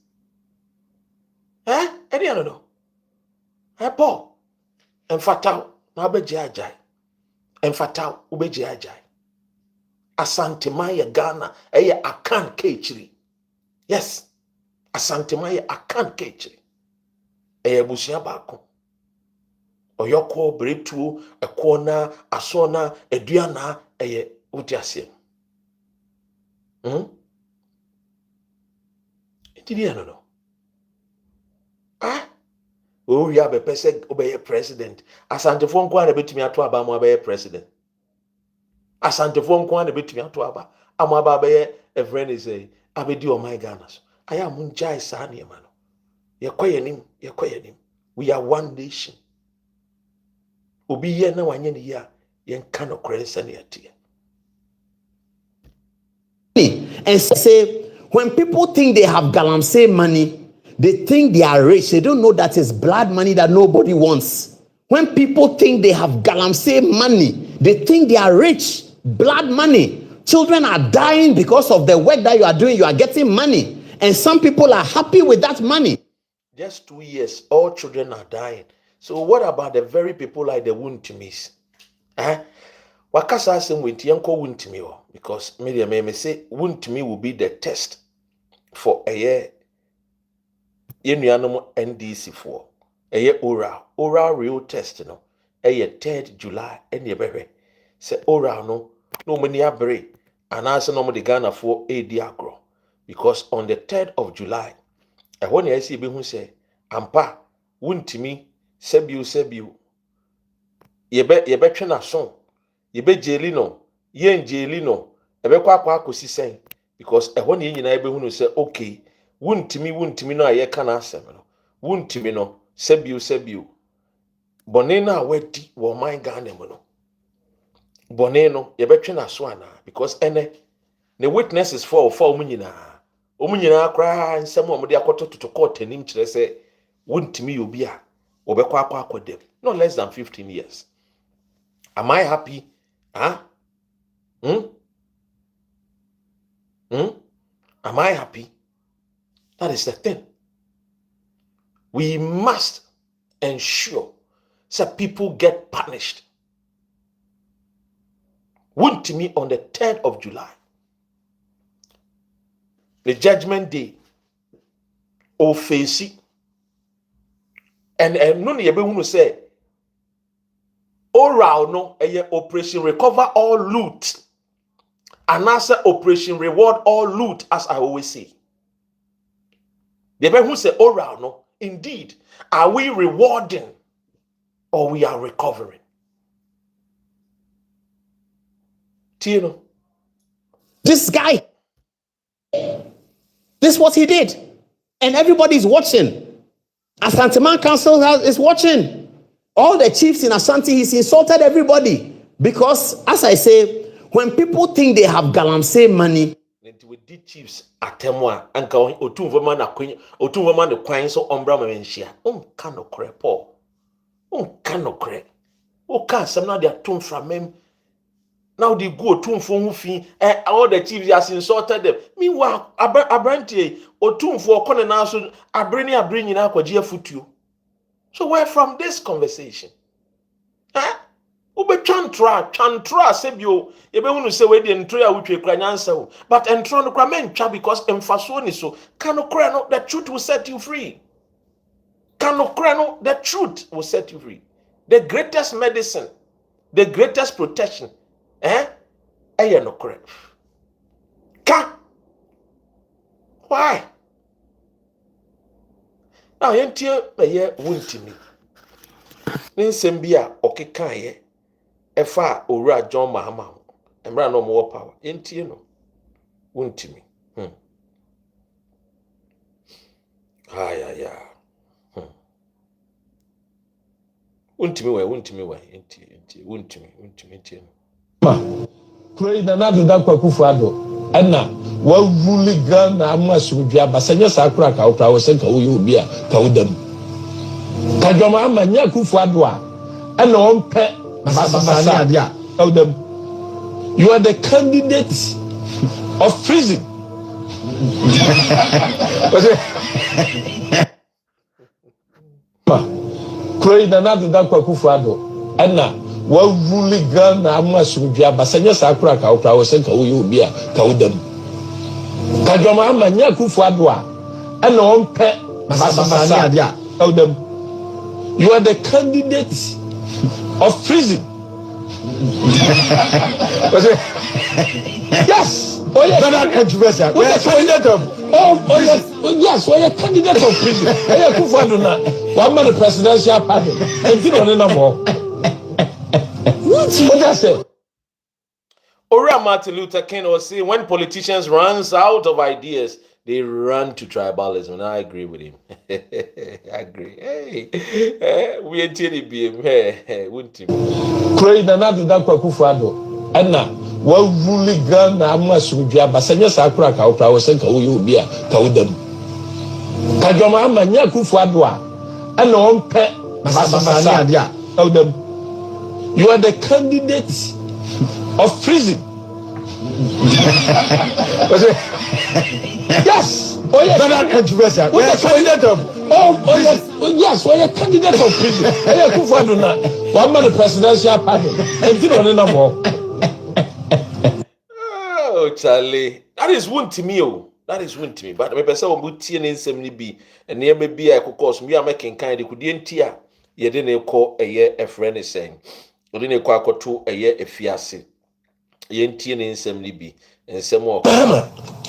I don't know. Paul. And fatal. Nabeji ajay. And fatal. Ubeji ajay. Asante Maya Ghana. Eye Akan Kechiri. Yes. Asante Maya Akan Kechiri. Eye busia bako. Oyoko breakthrough. Ekona. Asona. Eduana. Eye utiasiem. Did you know? Oh, you have a person obey president. Asante phone kwa na betumi ato aba mo obey president. Asante phone kwa na betumi ato aba. Amo aba be a friend is say abedi o my Ghana. I am unjai sa na ma no. Ye kwayenim. We are one nation. Obi ye na wanye ne ya ye nka no krensa na yatie. And say, when people think they have galamsey money, they think they are rich. They don't know that it's blood money that nobody wants. When people think they have galamsey money, they think they are rich. Blood money. Children are dying because of the work that you are doing. You are getting money. And some people are happy with that money. Just 2 years, all children are dying. So what about the very people like the Wontumis? Wakasa asem wenti yanko Wontumi o, because me say Wontumi will be the test for a year. Yenuanom NDC for a year oral real test no. A year 3rd July any bebe. Say oral no many abre and answer no the Ghana for AD agro. Because on the 3rd of July, a one year see be who say ampa Wontumi sebiu yebe twe na son. Yebe jeli no, yen jeli no, ebe kwa akosi sen, because ehon ye nyina ebe hunu say okay, Wontumi no aye ka na asem no. Wontumi no sebiu. Bone na wedi wo man Ghana mu no. Bone no yebe twe na so ana, because ene the witnesses for omu nyina akra nsem omo de akoto to court anim kire say Wontumi obi a obekwa akodem. No less than 15 years. Am I happy? Am I happy? That is the thing. We must ensure that people get punished. Wontumi on the 3rd of July, the judgment day, ofesi, and no yebe hunu say oral no operation recover all loot. And answer operation reward all loot, as I always say. The people who say oral no, indeed, are we rewarding or we are recovering? Tino. This guy, this is what he did. And everybody's watching. Asante Man Council is watching. All the chiefs in Asante, he's insulted everybody. Because, as I say, when people think they have galamsey money, with the chiefs atemwa anka otumvoma na kwen otumvoma ne kwan so ombra menhia onka no kre Paul onka no kre o ka asem na de atom from mem now they go otumfo hu fi all the chiefs has insulted them. Meanwhile abrantie otumfo okone na so abreni nyina akwaje afutuo. So where from this conversation? Ube chantra sebio ebe hunu se we de ntro ya wutwe kra nyansa wo, but entro no kra mentwa because emfaso ni so kano kra no, the truth will set you free. Kano kra no, the truth will set you free. The greatest medicine, the greatest protection eye no kra ka Why? Now, yentie ye Wontumi. Nsɛm bi a ɔkekaeɛ ɛfa owura John Mahama. Emra no more power. Yentie no. Wontumi. Ya. Wontumi we. Wontumi. Pray na na do da kwakufu ado. Ɛna wa wuli Ghana amasumdua basanya sakura ka okra wo senka wo obi a ka wo dam. Ka dwama amanya kufu ado a ɛna on pɛ basanya dia ka wo dam. You are the candidate of prison. Pray na na do da kwakufu ado. Ɛna wa wuli Ghana amasumdua basanya sakura ka okra wo senka wo obi a ka wo dam. Ka dwama amanya kufu ado a ɛna on pɛ basanya dia ka wo dam. You are the candidate of prison. Yes. Oh yes. Not controversial. We are candidate of. Yes. Yes. We are candidate of prison. We are kufu ado na. One man presidential party. Enti no na mo. What you say? Ora Martin Luther King was saying, when politicians runs out of ideas, they run to tribalism. And I agree with him. I agree. Hey, we ain't any BM. Hey, wouldn't you? Pray na na do da kwakufu ado. Ɛna wa wuli Ghana amasumdua basanya sakura ka okra wo senka wo obi a ka wo dam. Ka dwama amanya kufu ado a ɛna on pɛ basanya dia ka wo dam. You are the candidate of prison. Yes. Oh yes. Not controversial. We are candidate of. Yes. Yes. We are candidate of prison. We are kufu ado na. One man presidential party. Enti no na mo. Oh, Charlie. That is Wontumi. That is Wontumi. But me person will tie ne nsɛm ni bi. Ene me bi a ekokos me a making kind de kudie ntia. Ye de ne kɔ eye efrɛ ne sɛn. Odi ne kɔ akoto eye efiase. Ye ntie ne nsɛm ni bi. Nsɛm o.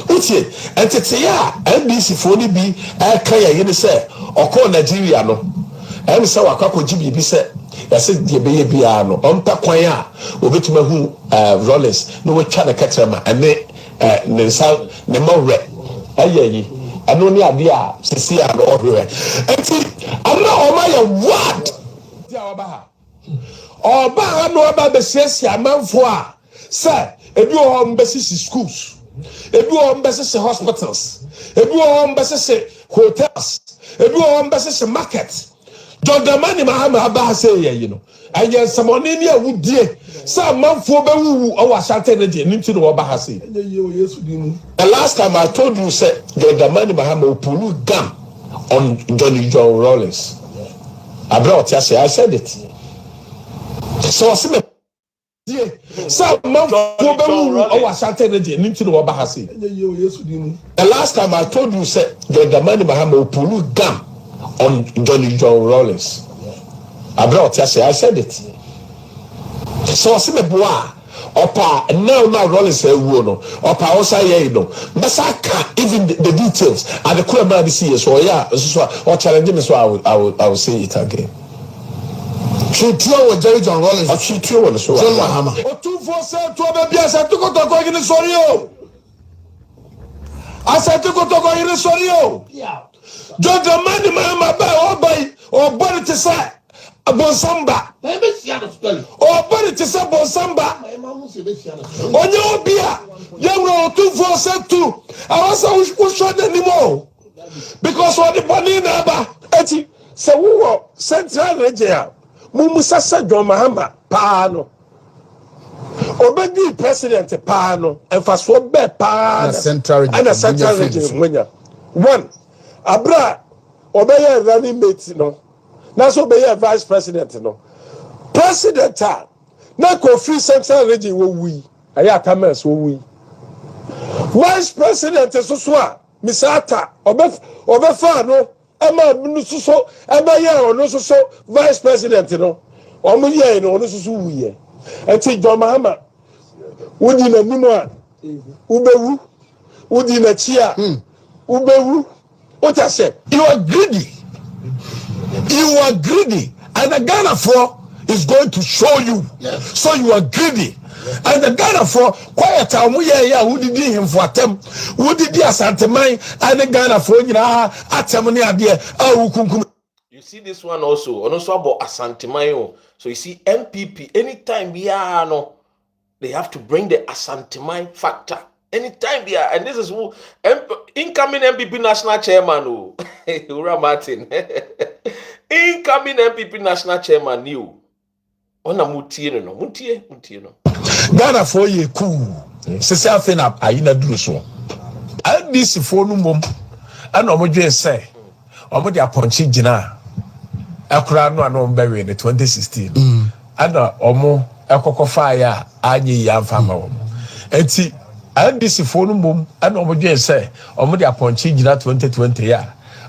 Uche, entete ya NBC fo ni bi aka ya ye ne sɛ ɔkɔ Nigeria no. Ɛm sɛ wakɔ jibi bi sɛ yase de be ye bia no. Ɔmpa kwan a obetuma hu Rollins no we twa na katrama ene ne nsa ne mawre ayeyi ano ni ade a sisi a no ohwe enti amna oma ya what dia oba no oba be sisi amanfo a say ebi o mbesisi schools ebi o mbesisi hospitals ebi o mbesisi hotels ebi o mbesisi market Jodamani Mahama aba say ye you know anya samoni ni awudie sa manfo be wu o wasante ne je nti no oba ha say the last time I told you say Jodamani Mahama pulu gam on Johnny John Rollins I brought you say I said it so see sa manfo be wu o wasante ne je nti no oba ha say the last time I told you say Jodamani Mahama pulu gam on Johnny John Rollins I brought you say I said it so see me boa opa now Rollins say wo no opa osa ye no masaka even the details and the crime be see so yeah so or challenge me so I will say it again Chutio with Jerry John Rollins. Chutio with so John Mahama. O 247 to be asa to ko gini sorry o asa to ko gini sorry o Jodamani Mahama ba o body to say Bonsamba. O body to say Bonsamba. Onye obia yemro 247 I was show anymore because what the body na ba eti se wo central region mumu sasa John Mahama pa no obedi president pa no emfaso be pa na central region and central region one abra obeye running mate no na so obeye vice president no president na ko free central region wo wi aya tamers wo wi vice president so a misata obe fa no ema nu so ema ye ono so vice president no omo ye no ono so wi ye enti John Mahama wodi na nimu a ubewu wodi na chi a Ubewu. What I said, you are greedy. You are greedy. And the Ghana for is going to show you. Yes. So you are greedy. Yes. And the Ghana for quiet who did him for atem, who did the Asantemai, and the Ghana for atemony idea. You see this one also about Asantemayo. So you see MPP, anytime we are no, they have to bring the Asantemai factor. Anytime they are, and this is who incoming MPP national chairman, Ura Martin. Incoming MPP national chairman new. Ona mutie no, mutie no. Ghana for ye cool. Sisi afin up ayina duru so. And this phone mum, and omo say, omo de aponchi jina. Akura no ano mbewe in 2016. And omo ekoko fire anyi yamfama omo. Enti and this phone mum, and omo say, omo de aponchi jina 2020 ya.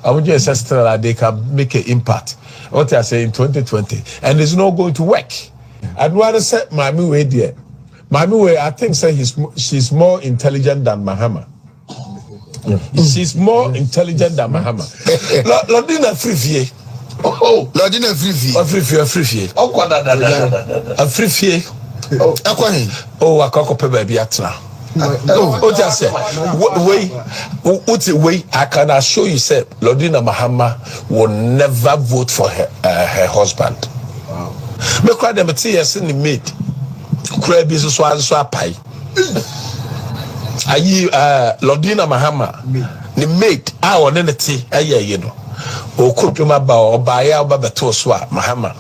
Omo say still they can make an impact. What I say in 2020, and it's not going to work. I'd rather say Mami way there. Mami way, I think say she's more intelligent than Mahama. She's more intelligent than Mahama. Lordina Frifie. Oh, Lordina Frifie. Frifie. Oh, what that? Frifie. Oh, Akoko pe baby atna. Oh, just say, wait, I can assure you, say, Lordina Mahama will never vote for her husband. Wow. Me cry them tears in the maid. Cry be so pie. Ayi, Lordina Mahama, the maid, our neneti, you know. O kupima ba o baya o babeto swa Mahama.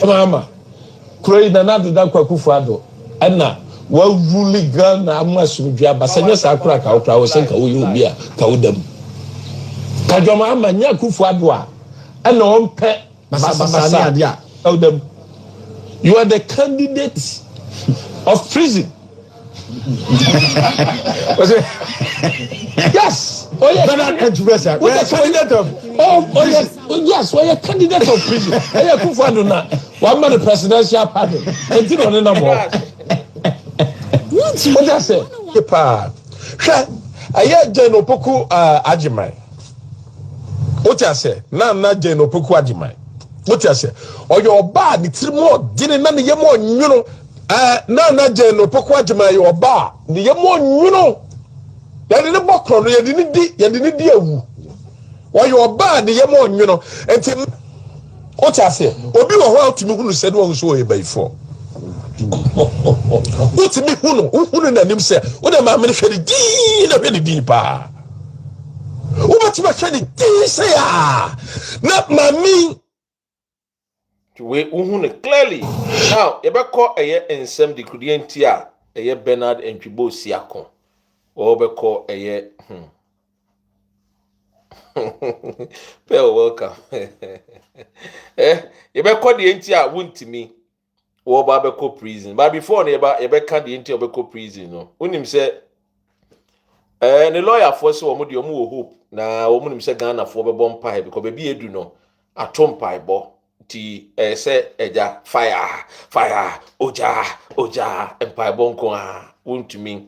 Mahama. Kure na na da kwakufu ado ana wa ruli Ghana amasumdua basanya sakura ka okra wo senka wo yi a ka wodam ka joma amanya kufu ado a ana on pe basabasa dia wodam. You are the candidate of prison. Yes. Oh yes. Candidate of yes. Well, you're candidate of prison. You're kufu ado na. One man the presidential pardon. And you don't know more. What I say? Kepa. I Jeno Poku Ajimai. What I say? Na Jeno Poku Ajimai. What I say? Or your bad, it's more didn't none of more, you know. Na Jeno Poku Ajimai, your bar. The more, you know. You didn't walk on, you didn't deal. Or your bad, the more, you know. And what I say? Obi wa hwa to me who said one so e by for. What me who na nim say, wo da ma me hwede di na hwede di pa. Wo ma ti ma hwede di say ah. Na ma me we uhun clearly. Now, e be call eye ensem de kudienti a eye Bernard Entwibo Siakon. Or be call eye Well, welcome. You be call the entire Wontumi or Babeko prison. But before you be call the entire Babeko prison. No, unim say, the lawyer for so omo hope na omo nim say Ghana for be bomb pie because baby edu no atom pie bo ti say eja fire oja empire bon ko Wontumi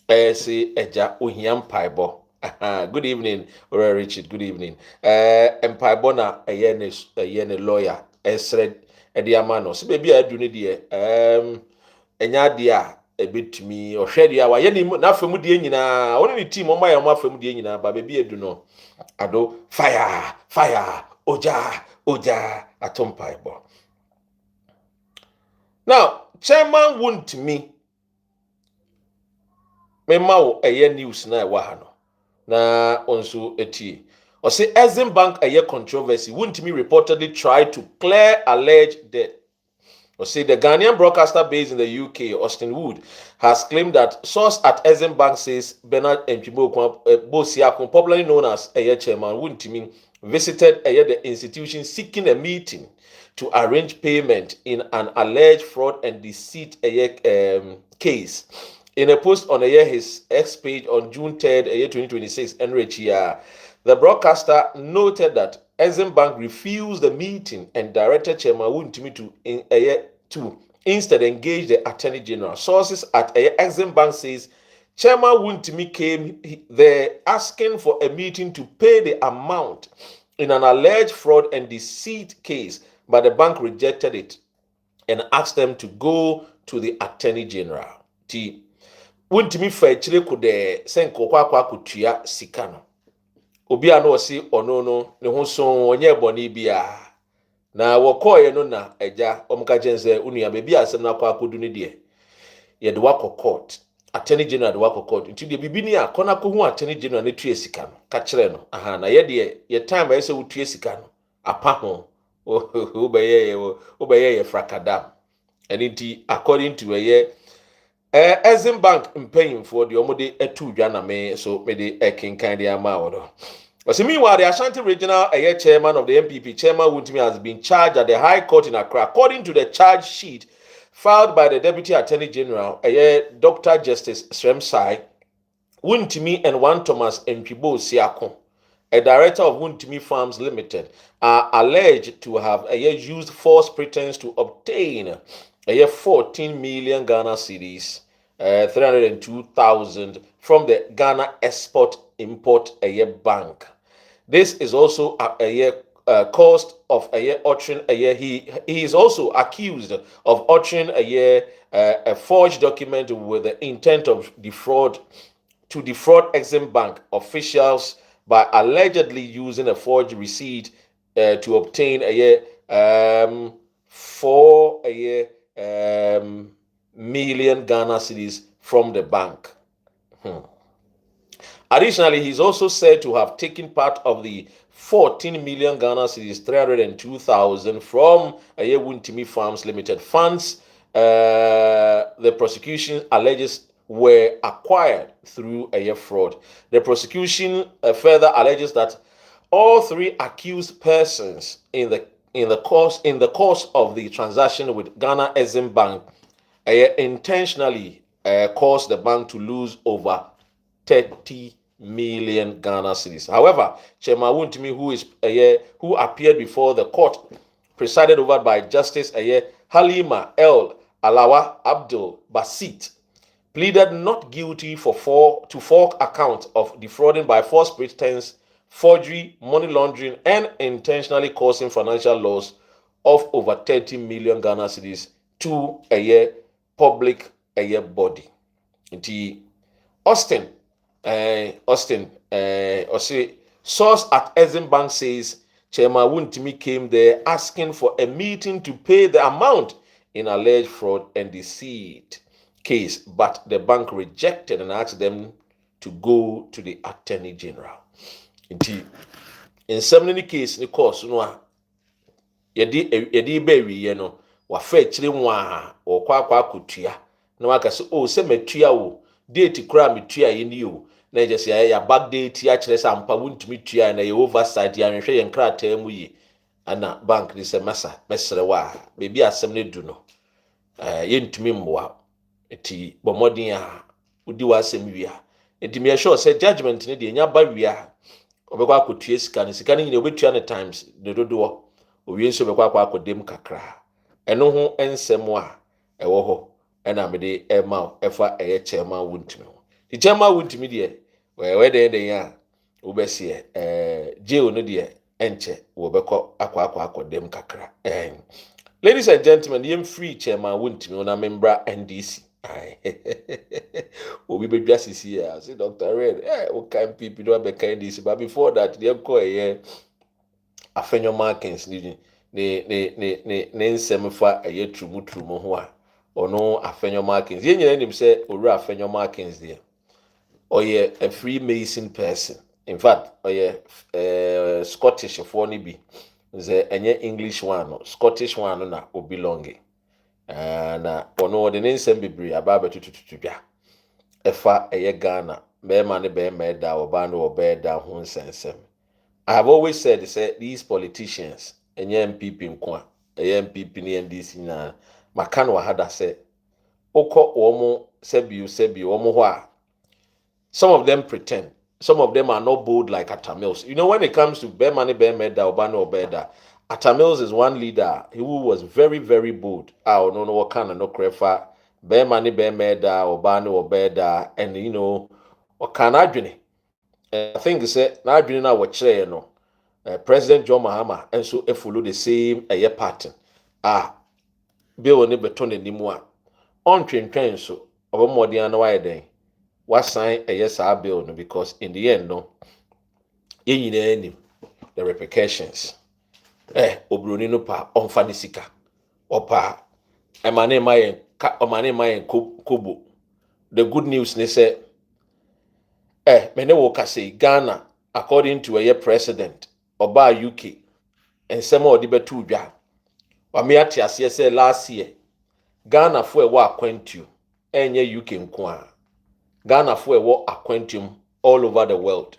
say eja ohiam pie bo. Good evening, Richard. Good evening. Empire Bona, a yen lawyer, said Ediamano. So maybe I do need Enya a bit to me or shed ya. Why any not from Mudiana, only team on my own from Mudiana, but maybe I do know. I do fire, oja, atom pipe. Now, Chairman Wontumi, me mau a yen news na wahano. Na onso eti or say Exim Bank a year controversy Wontumi reportedly tried to clear alleged debt. Or say the Ghanaian broadcaster based in the UK, Austin Wood, has claimed that source at Exim Bank says Bernard Entwibo Siakon, popularly known as a chairman Wontumi, visited the institution seeking a meeting to arrange payment in an alleged fraud and deceit case. In a post on his X page on June 3rd, 2026, the broadcaster noted that Exim Bank refused the meeting and directed Chairman Wontumi to instead engage the Attorney General. Sources at Exim Bank says Chairman Wontumi came there asking for a meeting to pay the amount in an alleged fraud and deceit case, but the bank rejected it and asked them to go to the Attorney General. T. Wontumi fa chire ko de senko kwa kutua sika no. Obi a no si ono no ne ho so onye boni bia. Na wokoye no na eja omka jense unua bebi asem na kwa kodu ne de. Ye de wako court. Attorney General de wako court. Nti de bibi ni akona ko hu Attorney General ne tue sika no. Ka kire no. Aha na ye de ye time e se wotue sika no. Apa ho. Obeye frakadam. And inti according to Exim Bank paying for the omode etu dwana me so me de kinkan de ama odo. But meanwhile, the Ashanti Regional chairman of the MPP, Chairman Wontumi, has been charged at the High Court in Accra. According to the charge sheet filed by the Deputy Attorney General, Dr. Justice Sremsai, Wontumi and one Thomas Mpibo Siako, a director of Wontumi Farms Limited, are alleged to have used false pretense to obtain 14 million Ghana cedis, 302,000 from the Ghana Export-Import Bank. This is also a cost of uttering he is also accused of uttering a forged document with the intent of defraud Exim Bank officials by allegedly using a forged receipt to obtain 4 million Ghana cedis from the bank. Additionally, he's also said to have taken part of the 14 million Ghana cedis, 302,000 from Wontumi Farms Limited funds. The prosecution alleges were acquired through a fraud. The prosecution further alleges that all three accused persons in the course of the transaction with Ghana Exim Bank intentionally caused the bank to lose over 30 million Ghana cedis. However, Chairman Wontumi, who appeared before the court, presided over by Justice Halima El Alawa Abdul Basit, pleaded not guilty to 4 counts of defrauding by false pretense, forgery, money laundering, and intentionally causing financial loss of over 30 million Ghana cedis to a public body. Austin, source at Exim Bank says Chairman Wontumi came there asking for a meeting to pay the amount in alleged fraud and deceit case, but the bank rejected and asked them to go to the Attorney General. In some case, the course no yedi be no wa fa chire nwa o kwa kutua na waka se o se matua wo date kura metua ye ni o na je se ya back date ya chire se ampa Wontumi tua na ye oversight ya nhwe ye nkrata mu yi ana bank ni se masa mesre wa bebi asem ne du no ye ntumi mboa eti bomodin a odi wa asem wi a eti me sure say judgment ne de nya ba wi a obekwa akotua sika ne nyine obetua ne times de dodo owie nso bekwa akodem kakra eno ho ensem a ewo ho ena me de ema efa Chairman Wontumi ho the Chairman Wontumi de we de ya obese jail no de enche wo beko akodem kakra ladies and gentlemen, yem free Chairman Wontumi na membra NDC we be just here. Say Dr. Red, what kind of people don't be kind this, but before that, they call Afenyo Markins ne nsem fa trumu ho a ono Afenyo Markins. Ye nyina nim say owura Afenyo Markins there. Oye a Freemason person. In fact, oye Scottish for ni bi. Ze enye English one, no. Scottish one na obelonge. Na ono de nsem bebre aba tututubia. Efa Ghana, Bema ne Bema da Obano or Beda Hun Sensem. I have always said these politicians, and MPP in Kwa, MPP in NDC na Makano had said, Oko Omo Sebi, Omo Hwa. Some of them pretend, some of them are not bold like Atamils. You know, when it comes to Bema ne Bema da Obano or Beda, Atamils is one leader who was very, very bold. I don't know what kind of no crefa, bear money, bear meda, or bani or beda, and what can I do? I think it's a now doing now what President John Mahama, and so if follow the same a year pattern. Bill ne beton the nimua. On train so, over more than why then. What sign a yes, I bill because in the end, no, the repercussions. Obroni no pa onfani sika opa emane mayen kobo. The good news they say mene wo kase Ghana according to a president oba UK and some odi betu dwa wa me atiase say last year Ghana fo e wo akwantu enye UK nko a Ghana fo e wo akwantum all over the world.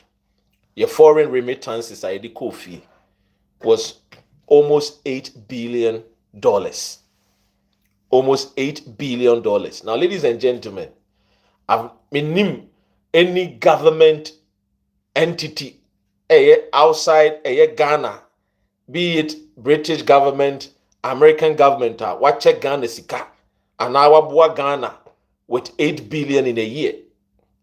Your foreign remittances I di kofi was almost $8 billion. Almost $8 billion. Now, ladies and gentlemen, I've been any government entity outside Ghana, be it British government, American government, what check Ghana sika, and our boy Ghana with 8 billion in a year.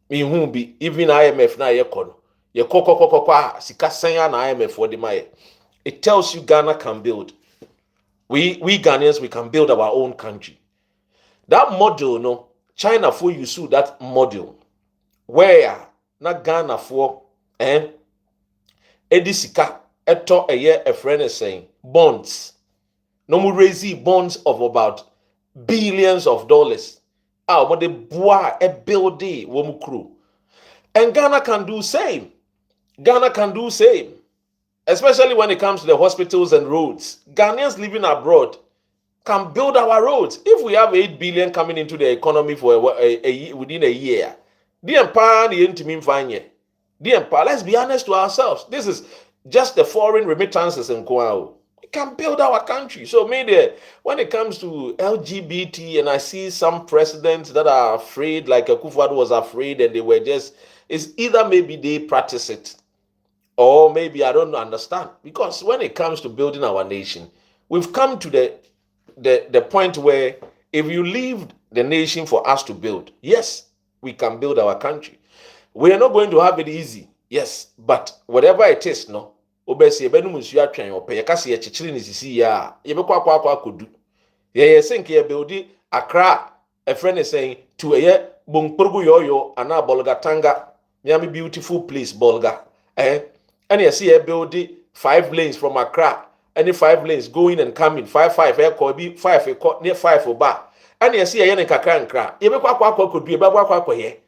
Me who be even IMF na ye kono. Ye koko sika senya na IMF for the maye. It tells you Ghana can build. We Ghanaians, we can build our own country. That model, no, China for you sue that model. Where not Ghana for Edisika eto a year a friend is saying bonds. No more raise bonds of about billions of dollars. But the bois a building womu crew. And Ghana can do same. Ghana can do same. Especially when it comes to the hospitals and roads. Ghanaians living abroad can build our roads. If we have 8 billion coming into the economy for within a year, the empire, let's be honest to ourselves. This is just the foreign remittances in Kwao. We can build our country. So maybe when it comes to LGBT, and I see some presidents that are afraid, like Akosua was afraid, and they were just, it's either maybe they practice it, or maybe I don't understand. Because when it comes to building our nation, we've come to the point where if you leave the nation for us to build, yes, we can build our country. We are not going to have it easy, yes, but whatever it is, no. Obesi ebenu musu atwen ope yakase ye chichiri ni sisi ya yebekwa kwa kodu ye think ye build Accra a friend is saying to a bonkporgu yoyo ana bolga tanga miami beautiful place bolga and you see a building 5 lanes from Accra, any 5 lanes going and coming, 5 air be 5 near 5 bar. And you see a yen kakra, could be about here.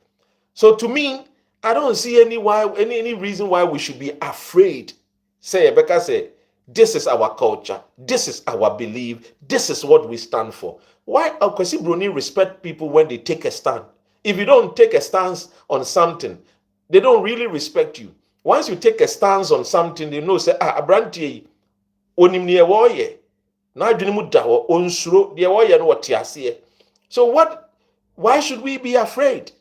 So to me, I don't see any reason why we should be afraid. Say Rebecca say, this is our culture, this is our belief, this is what we stand for. Why Akwesi Bruni respect people when they take a stand? If you don't take a stance on something, they don't really respect you. Once you take a stance on something, they know say abrantie onimni ewoye na adwene mu da ho onsuro de ewoye no wotiase. So why should we be afraid?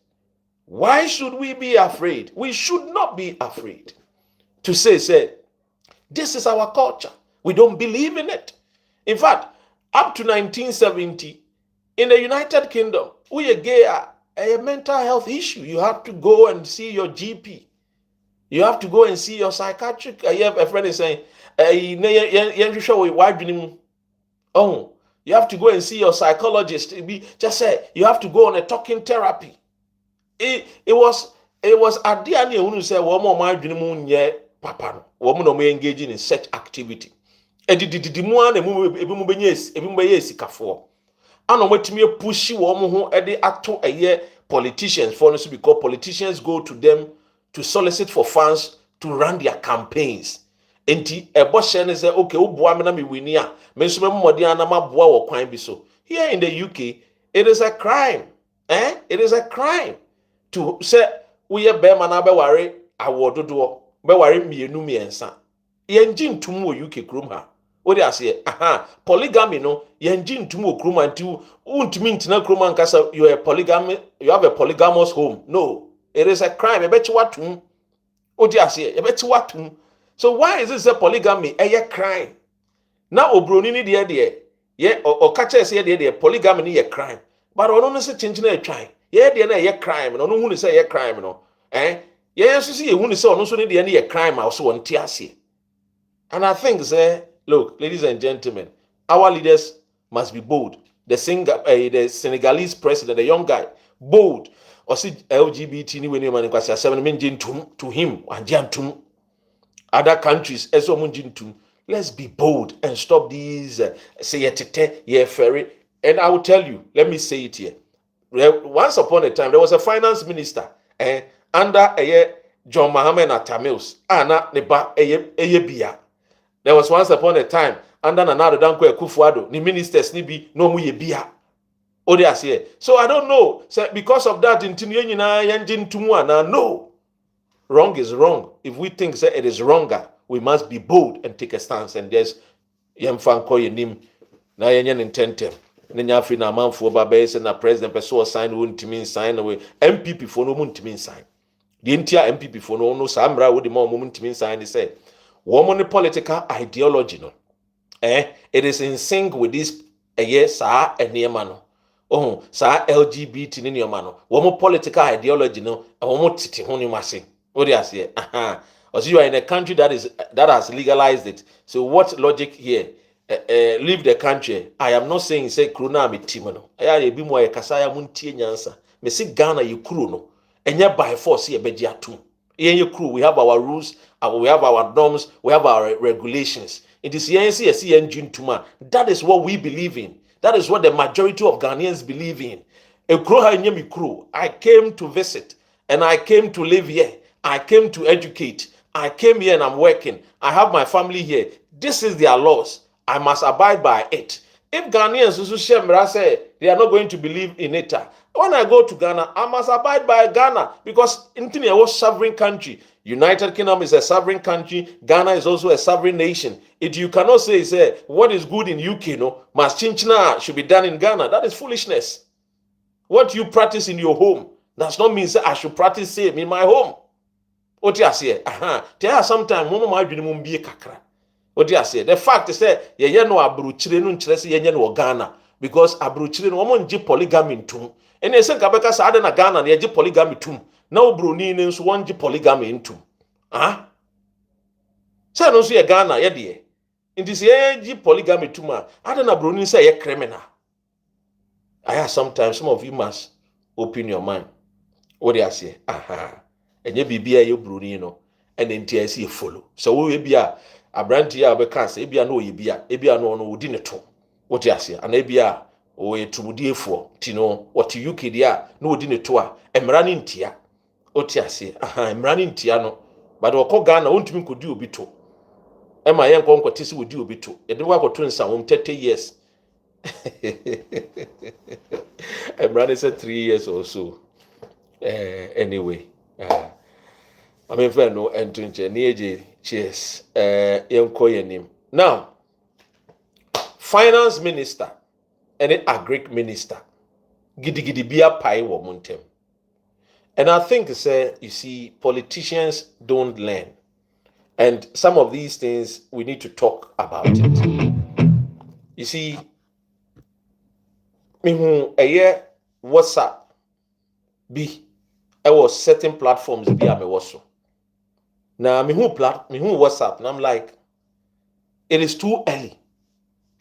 Why should we be afraid? We should not be afraid to say this is our culture. We don't believe in it. In fact, up to 1970 in the United Kingdom, we are a mental health issue. You have to go and see your GP. You have to go and see your psychiatric. I have a friend is saying, oh, you have to go and see your psychologist. Just say you have to go on a talking therapy. It was at the end who said, papa, woman no engaging in such activity. And push politicians for us because politicians go to them to solicit for funds to run their campaigns. Enti eboshe say okay, Buah me winia. Me so me na ma Buah wo kwan bi so. Here in the UK, it is a crime. It is a crime to say we be man na be ware awododo, be ware mienu miensa. Yenji ntum wo UK krom ha. What they say? Polygamy no. Yenji ntum wo krom anti untimi ntina krom ankasa you are polygamy, you have a polygamous home. No. It is a crime. So why is this a polygamy? A crime? na obroni ni de ye o kache se de polygamy ni ye crime but ono no se chinchina atwan ye de na ye crime no hu ni se ye crime no ye so se ye hu ni se ono so ni de na ye crime a so won ti ase. And I think say look, ladies and gentlemen, our leaders must be bold. The Senegalese president, the young guy, bold. Or see LGBT ni when man kwasi 7 men to him and jantum. Other countries as munjintum. Let's be bold and stop these say yetete ye ferry. And I will tell you, let me say it here. Once upon a time, there was a finance minister under John Mahama Atamils, Anna Neba Bia. There was once upon a time under Nana Danko Kufuado, the ministers ni bi no mu ye bia. So I don't know. So because of that, no. Wrong is wrong. If we think that it is wronger, we must be bold and take a stance. And there's Yamfanko Yenim, na Yanyan intentem. Nanyafri na manfo babes na president person sign Wontumi sign away. MPP for no Wontumi sign. The entire MPP for no Samra would the more Wontumi sign. They say, woman political ideology no. It is in sync with this yes, sir, and near mano. Oh, sir, LGBT in your mano. Woman political ideology no, and woman titi honi masi. What do you say? As you are in a country that has legalized it. So what logic here? Leave the country. I am not saying say krona mi timono. Aya be mo e kasaya muntie nyansa. Me say Ghana ye kru no. Enya by force ye beji atum. Ye kru, we have our rules, we have our norms, we have our regulations. It is tuma. That is what we believe in. That is what the majority of Ghanaians believe in. I came to visit and I came to live here. I came to educate. I came here and I'm working. I have my family here. This is their laws. I must abide by it. If Ghanaians say they are not going to believe in it, when I go to Ghana, I must abide by Ghana because it was a sovereign country. United Kingdom is a sovereign country. Ghana is also a sovereign nation. You cannot say what is good in UK, no, must chinchina should be done in Ghana. That is foolishness. What you practice in your home does not mean say I should practice same in my home. What you say? There are sometimes mama ma adwene mum bie kakra. What you say? The fact is that ye no abruchire no nkyere se ye no Ghana because abruchire no mo nje polygamy ntum. And they say kabeka sa ade na Ghana na ye polygamy tum. Na obroni ne nso won nje polygamy ntum. Say no so ye Ghana ye de. Nti se ye nje polygamy tum a ade na broni say ye criminal. Sometimes some of you must open your mind. What do you say? Enye bibia ye broni no and enti asi e follow. So we bia abranti ya obeka say bia no ye bia no no odi ne to. What do you say? And bia o etumudiefoɔ ti no what UK dia no odi ne to a emra ne ntia. What do you say? Emra ne ntia no but okɔ Ghana wontumi nkodi obi to. Ema ye nkɔ nkɔte se wodi obi to. Ede wa kɔto nsa wom 30 years. Emra ne say 3 years or so. Anyway, I mean, fair no, and to cheers. Now, finance minister and the agric minister, gidi bia pai wo muntem. And I think, you see, politicians don't learn. And some of these things, we need to talk about it. You see, WhatsApp, I was certain platforms be am also. Now me who WhatsApp and I'm like, it is too early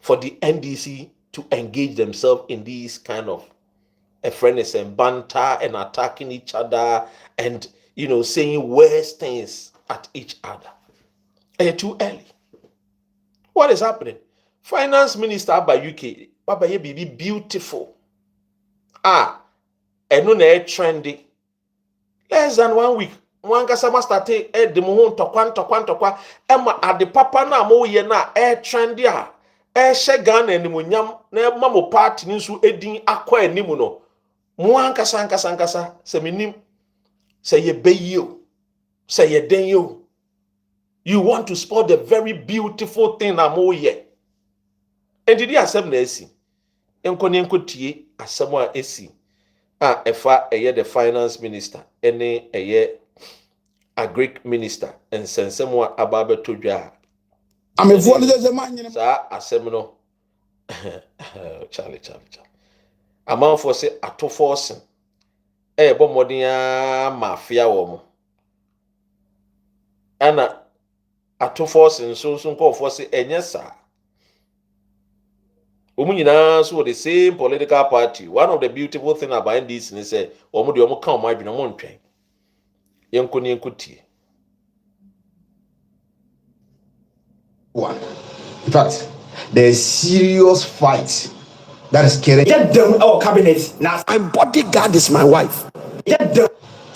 for the NDC to engage themselves in these kind of friendliness and banter and attacking each other and saying worse things at each other. It's too early. What is happening? Finance Minister by UK, Baba ye be beautiful. And no trendy. Less than 1 week. One customer started the mohon tokwan. Emma at the papa na mo ye na trendy ha. Shegan and munyam na mamo party ninsu edin akwa enimu no. Mwan kasa se minim se ye be you. Se ye den you. You want to spot the very beautiful thing na mo ye. And did you accept na esi? Enko tie asemo esi. Efa the finance minister ene agric minister and sensemo ababe todwa I'm a fool. There's a man. Sa asem no. Charlie. Amount for say ato forcing. Bo modern mafia wo mo. Ana ato forcing so call for say enye sa. Nyina so the same political party. One of the beautiful thing about this is say omo de omo kan omo adwene omo ntwen. Yenko ni enkuti. One. In fact, there's serious fight that is carrying. Get them our cabinet. Now My bodyguard is my wife. get them.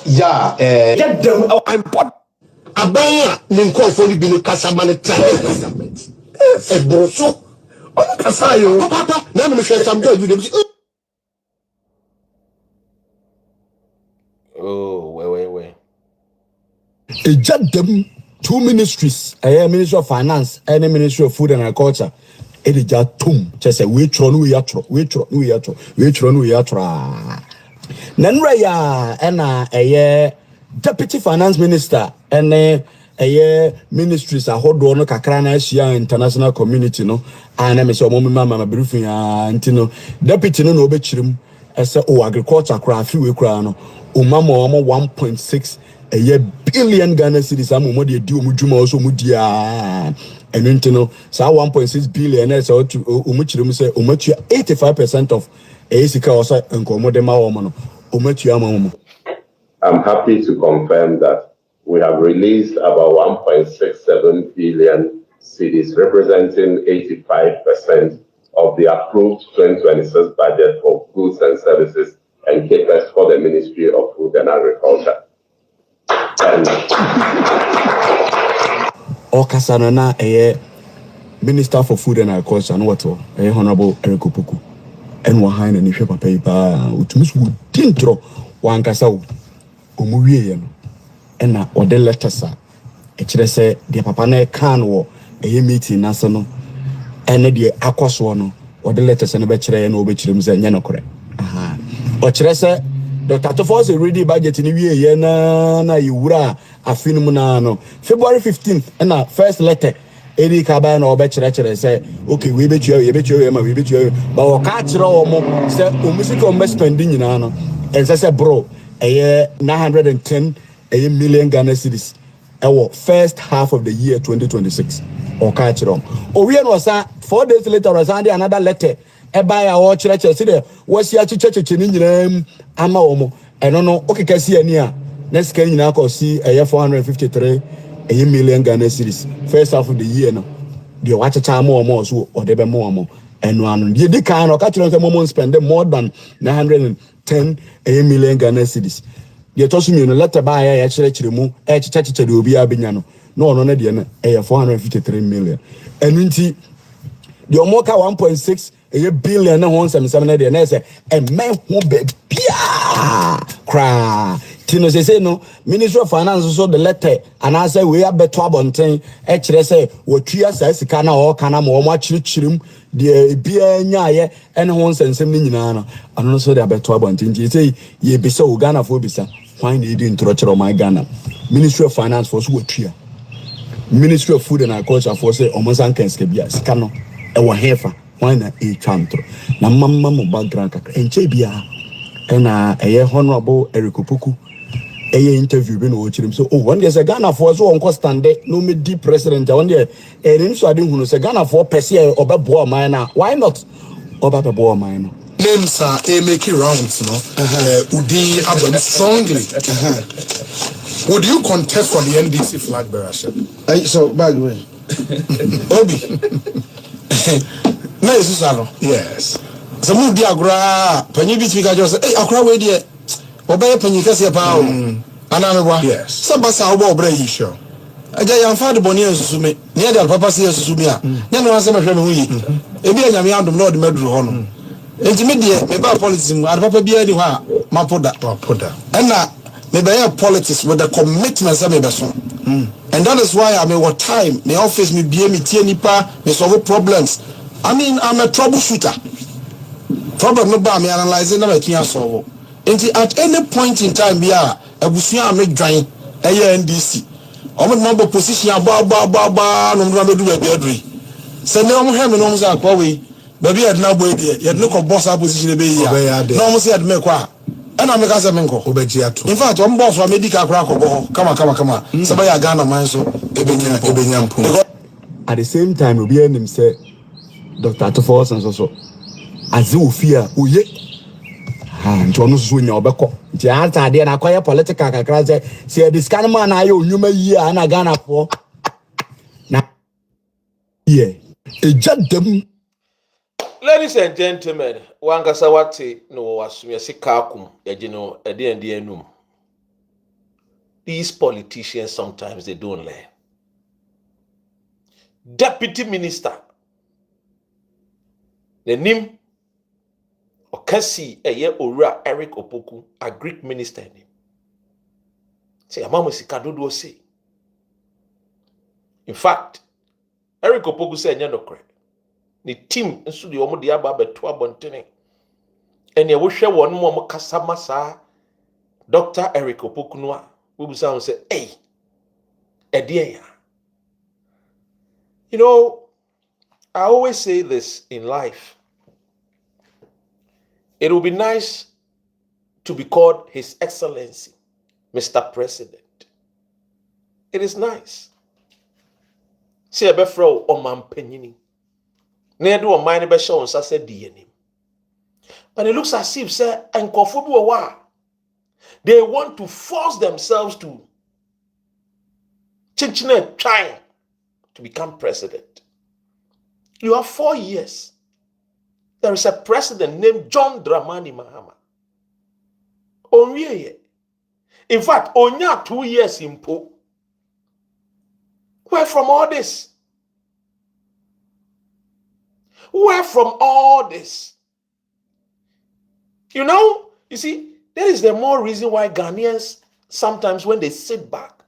Yeah, Get them our I'm body. Abaya ninko foni bi ni kasa mane try. Broso. On kasa yo. Papa, na me hwe sam do you dem. Oh, wait. Eja dem two ministries, Ministry of Finance and Ministry of Food and Agriculture. Eja tum, just say we tro no yatro. Nanra ya na Deputy Finance Minister and ministries ahodo no kakra na ahia international community no ana me say omo mama briefing antino deputy no obechirim ese o agriculture kra afi we kra no o mama omo 1.6 billion Ghana cedis amomo de di omo dwuma so mu dia enintino sa 1.6 billion ese o mu chirim say o matua 85% of sika o say enkomo de ma wo mo no o matua amamu. I'm happy to confirm that we have released about 1.67 billion cedis, representing 85% of the approved 2026 budget for goods and services and CapEx for the Ministry of Food and Agriculture. And Okasana Minister for Food and Agriculture, and what Honorable Eric Opoku, and Wahan and Nisha Papa, which means we didn't draw one Casau, Umuyan. Ena ode letters a kire se de papa na kan wo meeting national ene de Akosua no ode letters na be kire na obekirem se nya nokore aha o kire se Dr. Tofos already budget ni wie ye na yiwura afinum na no February 15th ena first letter eri ka ba na obekire se okay we betua ma we betua ba o ka kire wo mo se omusika o spending nyina no ense se bro 910 million Ghana cedis. Our first half of the year 2026. Or catch wrong. Or we was 4 days later, was another letter. By our church, was your church in Ama Omo. I don't know. Okay, can see near. Next can you now see a 453 million Ghana cedis. First half of the year. No, the watch a time more so or the more. And one, you can't catch on the moment spend more than 910 million Ghana cedis. The Toshimi no letter by a church mu church will be abinyano. No, de 453 million. And inti the Omoka 1.6 billion na 177 de na say a man who be cry. Tino say no Ministry of Finance so the letter and I say we are better abonten kire say wotua sa sika na o kana mo achirichirim de bia nyaaye ene ho nsensem ni nyina no ano so de better abonten ji say ye be so Ghana for bisa why need you intro my Ghana Ministry of Finance for so wotua Ministry of Food and Agriculture for say omonsankenske bia sika no e wo hefa why na e twantro na mamma mo background kakra enche bia ena Honorable Eric Opoku interview be no chirim so one day say Ghana for so on stand no me deep president one day erin so ade hunu say Ghana for pese obebo man na why not obebo man no names are make rounds no udi abam strongly would you contest for the NDC flag bearer so by the way Obi na yesu yes so mu di agora panyi bi speaker just say akora we dey obey panyi kase pa o anamebwa yes sabasa obo obra yi sure aja yan fa de boni ensusume ne de papa se ensusume a ne no ase mehwe me hu yi ebi anyame adom na ode maduru ho no enti me de me ba politics mu ade papa bia di ho a mapoda na me be politics with the commitment say me be so and that is why I'm at time me office me bia me tie nipa me solve problems. I mean I'm a troubleshooter. Problem no ba me analyze na me kin solve. At any point in time, we are a busia make drawing a NDC. omo number position ba no mdo do be adri se ne omo he me no mo say akwa we baby ed na boy de ye no ko boss position be ya no mo say ed me kwa na me ka se me nko obeji ato in fact omo boss wa medical kra ko bo kama se ba ya Ghana man so ebenya mpo at the same time obi enim say Dr. Atufo so aze ofia oye nti ono so nya obekọ nti ata de na akoye political kakra say the scan man na aye onyuma yi a na Ghana fo na ejadam. Ladies and gentlemen, wankasa wate no wasumye sikakum yagino ede enum. These politicians sometimes they don't learn. Deputy minister the name Okasi eye Owura Eric Opoku a Greek minister name. Say amamu sikadodo say. In fact, Eric Opoku say nya nokre. Ni team nso de omo de aba beto abontene. Ene wo hwe won mo kasa masa Dr. Eric Opoku no a we bu say hey edie ya. You know, I always say this in life. It will be nice to be called His Excellency, Mr. President. It is nice. See a befro o man penyini. Ne do o man be show unsa say di. But it looks as if say enkofu bi wa they want to force themselves to trying to become president. You have 4 years. There is a president named John Dramani Mahama. Onye. In fact, onya 2 years in Po. Where from all this? Where from all this? You know, you see, there is the more reason why Ghanaians sometimes when they sit back,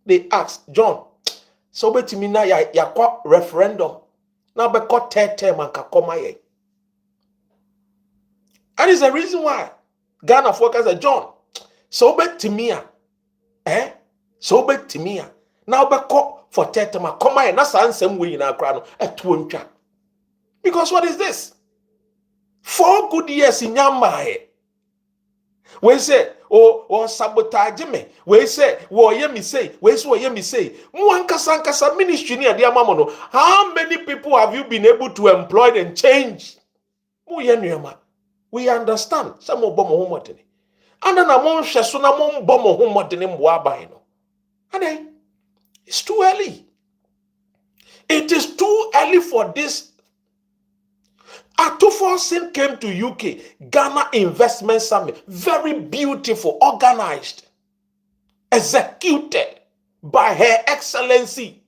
they ask, John, so betimi na ya kwa referendum. Now be ko term and kakoma ye. And it's the reason why Ghana focus at John. So betimia. So betimia. Now be ko for term and koma ye. Na same way in our crown at 2 Because what is this? 4 good years in Yamahe. We say, oh, sabotage me. We say, ye say. Mwankasa ministry ni adia mamono. How many people have you been able to employ and change? We understand. Some of bomo homotene. And then among shasuna mom bomo homotene mwabaino. And then it's too early. It is too early for this. Atufo came to UK, Ghana Investment Summit, very beautiful, organized, executed by Her Excellency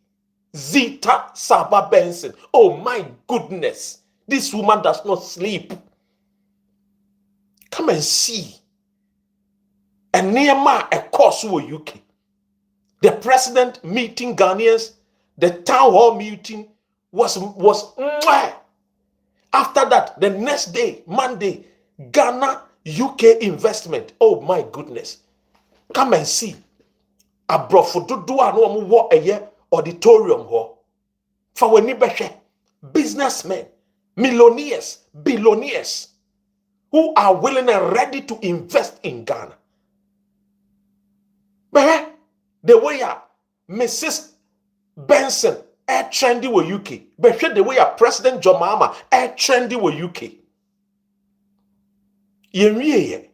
Zita Saba Benson. Oh my goodness, this woman does not sleep. Come and see. And Nehemiah Akosua UK, the president meeting Ghanaians, the town hall meeting was after that, the next day, Monday, Ghana UK investment. Oh my goodness. Come and see. Abrofodo do anu wo eye auditorium ho. For when you businessmen, millionaires, billionaires who are willing and ready to invest in Ghana. But the way Mrs. Benson trendy with UK. But the way President John Mahama trendy with UK. Yenye.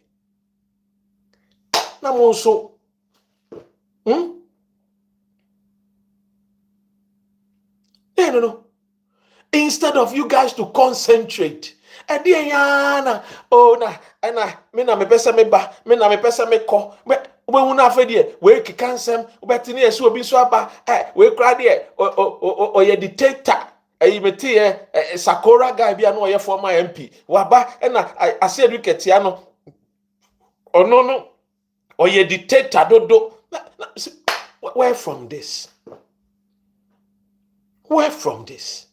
Na monso. No. Instead of you guys to concentrate. Me na me pesa me ba, me na me pesa me ko. We una afedie we kikansem ubetini esu obi so aba we kra de o dictator meti Sakora guy bia no former MP waba na ase educate no ono o dictator dodo. Where from this? Where from this?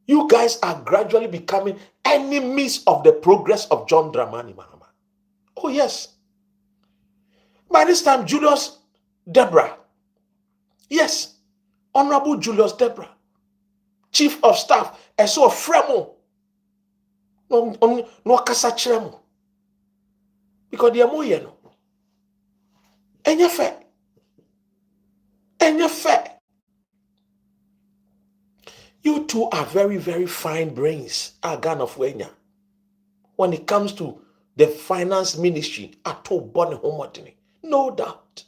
You guys are gradually becoming enemies of the progress of John Dramani Mahama. Oh yes. By this time, Julius Deborah. Yes, Honorable Julius Deborah, Chief of Staff, Eso Fremo. No kasa chiremo. Because they are more no. Enya fair. Enya fair. You two are very, very fine brains, Ghana of Wenya. When it comes to the finance ministry, at all born home, no doubt.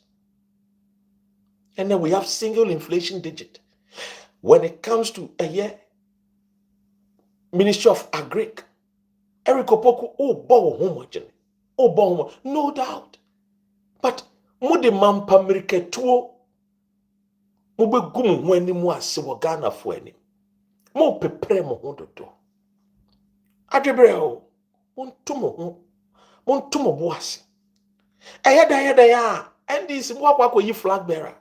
And then we have single inflation digit. When it comes to a year, Ministry of Agric, Eric Opoku, no doubt. But Mudi Mampa Mirike Tuo, Mube Gum when you are Ghana for any. Mo prepare mo hondo do. Adebreo, Wontumi boase. Ayada ya, and this mwako yi flag bearer.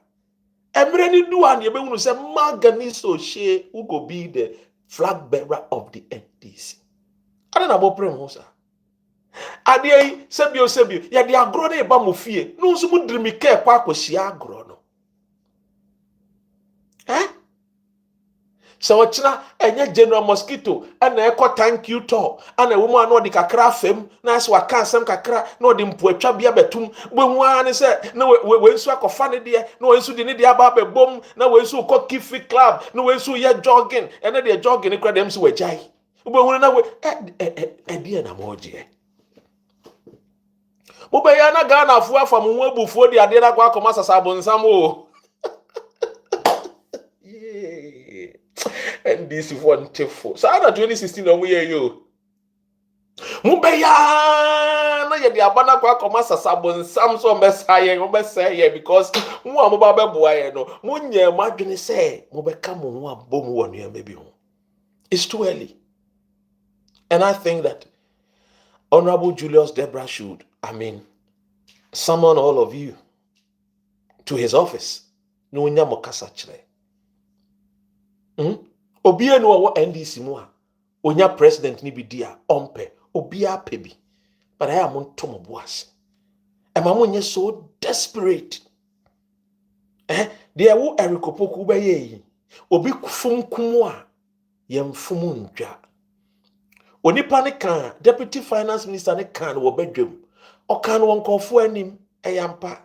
Emre ni do an yebe unu say Marganiso she who go be the flag bearer of the NDC. Ada na bo prem ho sa. Ade sebio ya de agro na eba mo fie. No nso mu dirimi ka kwa akosia agro no. So wachina enye General Mosquito ana eko thank you to ana wo mu ana odi kakra fam na so aka asem kakra na odi mpoatwa bia betum gbehu ani se na we nsu akofa ne de na we nsu de ne de aba bebom na we nsu ko kifi club na we nsu ye jogging ene de jogging kra dem so wajai gbehu na we de na moje mo be ya na Ghana fu afam ho abufuo de ade na kwa akoma sasa bonsam o. And this is one for so after 2016 on we yo mubeya na ye de abana kwa koma sasabon sam so mesaye ye because mu amoba beboa ye no munye madwene say mobeka mo ho abom wo no maybe ho. It's too early. And I think that Honorable Julius Deborah should summon all of you to his office no nya mokasa kire. Obia no wo NDC mu a onya president ni bi dia ompe obia pebi but I am on Tom Boas and my so desperate there wo Eric Opoku be yi obi kufum kumu a yemfumu ntwa onipa ne kan deputy finance minister ne kan wo bedwam o kan won kofo anim eyampa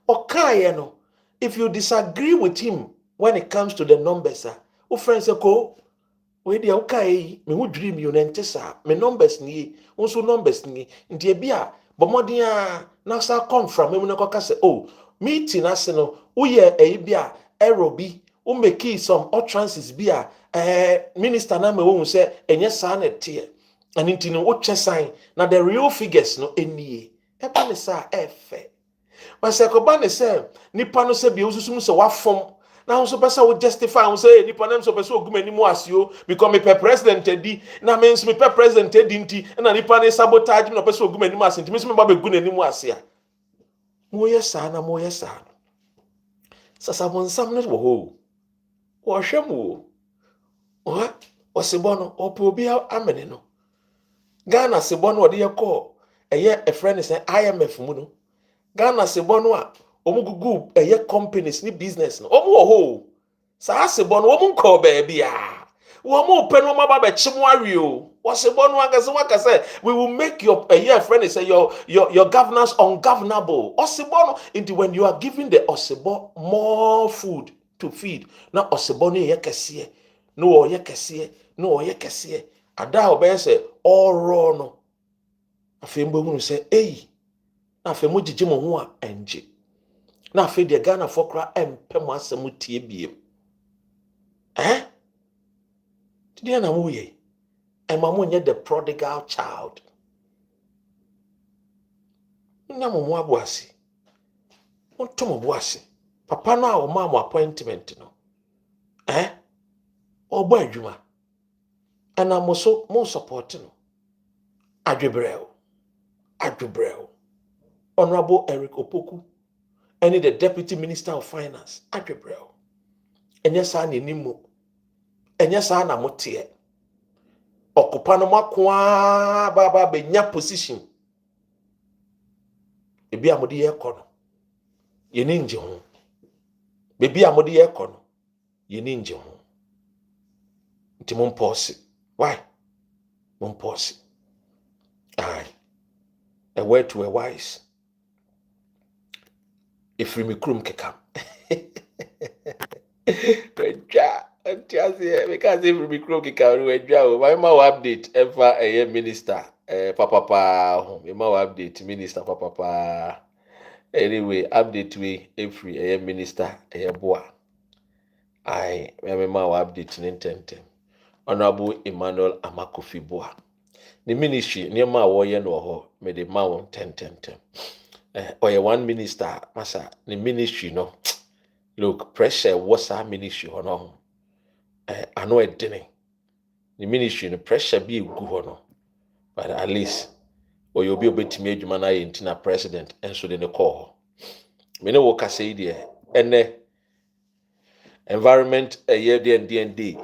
o kan ye no if you disagree with him when it comes to the numbers o friends ko we dey okay me hu dream you nentesa me numbers ni unso numbers ni ntie bia bomoden a na sa come from me no koka say oh meeting ase no uye bia aerobi o make some utterances bia minister na me wo say enye sa na tie and no wo chesan na the real figures no enie e pa ne sa efe but se ko ba ne say nipa no se bia ususum se wa fom. Now so person will justify and say nipa nem so person ogumani mu asio because me per president edi na means me per president edi nti na nipa ne sabotage me no person ogumani mu asinti me so me ba begu nani mu asia mo yesa na mo yesa sasa bonsam no wo ho wo hwemu o sebono opo bi amene no Ghana sebono ode yekọ eye a friend say IMF mu no Ghana sebono a omugugu eye companies ni business no omu ho sa asebo no omu nko ba bia wo mu pe no maba be chimo awe o wo sebo no agase wakase we will make your friend say your governance ungovernable osebo no into when you are giving the osebo more food to feed na osebo no ye kese no ye kese ada obey say all raw no afembo hunu say na afemo gigimo ho a enje na fe de Ghana fokra empem asem tie biem dia na mo ye emamo nye the prodigal child na mo abuase Wontumi Boase papa na o ma mo appointment no obo adwuma ana mo so mo support no adwebrel Honorable Eric Opoku and the Deputy Minister of Finance, Adwebrel. And yes, I need him. And yes, I am not here. Okupano makwa baba benya position. Ebi amodi ye kono. Ye ninje ho. Baby amodi ye kono. Ye ninja ho. Nti mon pause. Why? Mon pause. Aye. A word to a wise. If we krum kekam. Weja. Because if we krum kekam, weja. My ma update ever a minister. Papa. My ma update minister. Papa. Anyway, update we every a minister. A boy. I remember my update in intentem. Honorable Emmanuel Amakofi Buah. The ministry near my warrior no ho made the man 10. Or one minister, massa, the ministry no. Look, pressure was our ministry or no. I know it didn't. The ministry the pressure be good or no. But at least or you'll be able to make man I president and so then the call. Me no work say there and environment a year D&D.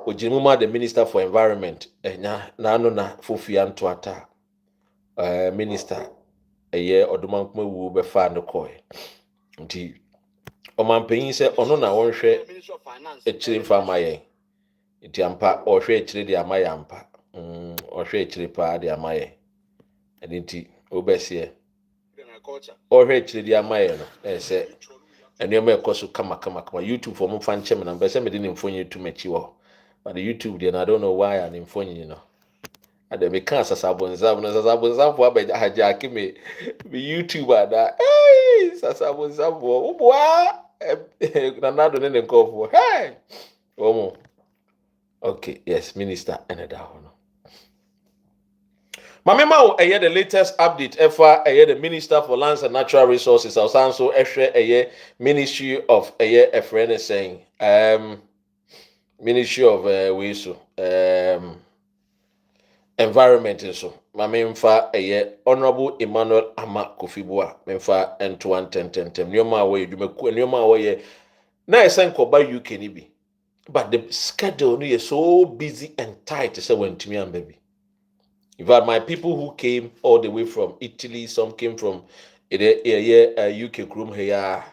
Ojimuma the minister for environment na na Fofia Ntoata minister a year odumankuma wu be fa no koy nti omampanyin se ono na wonhwe echire mfa maye nti ampa ohwe echire de amaye ampa ohwe echire pa de amaye nti obese ohwe echire de amaye no se enema ekoso kama YouTube for mfa nchem na mbese me de mfonyi tu machi wo. But the YouTube then I don't know why I'm in phone, you know. And then we can't sasabonzab for hajaki me YouTuber that hey sasabonzab nanado nene call for hey omo. Okay, yes, minister another one. Mamema the latest update ever the Minister for Lands and Natural Resources also a Ministry of a friend is saying Ministry of environment so mamemfa Honorable Emmanuel Amakofi Buah memfa N1 10 nyoma we dwumaku nyoma we na esenko ba UK ni bi but the schedule no is so busy and tight say Wontumi and baby. In fact, my people who came all the way from Italy, some came from UK room here,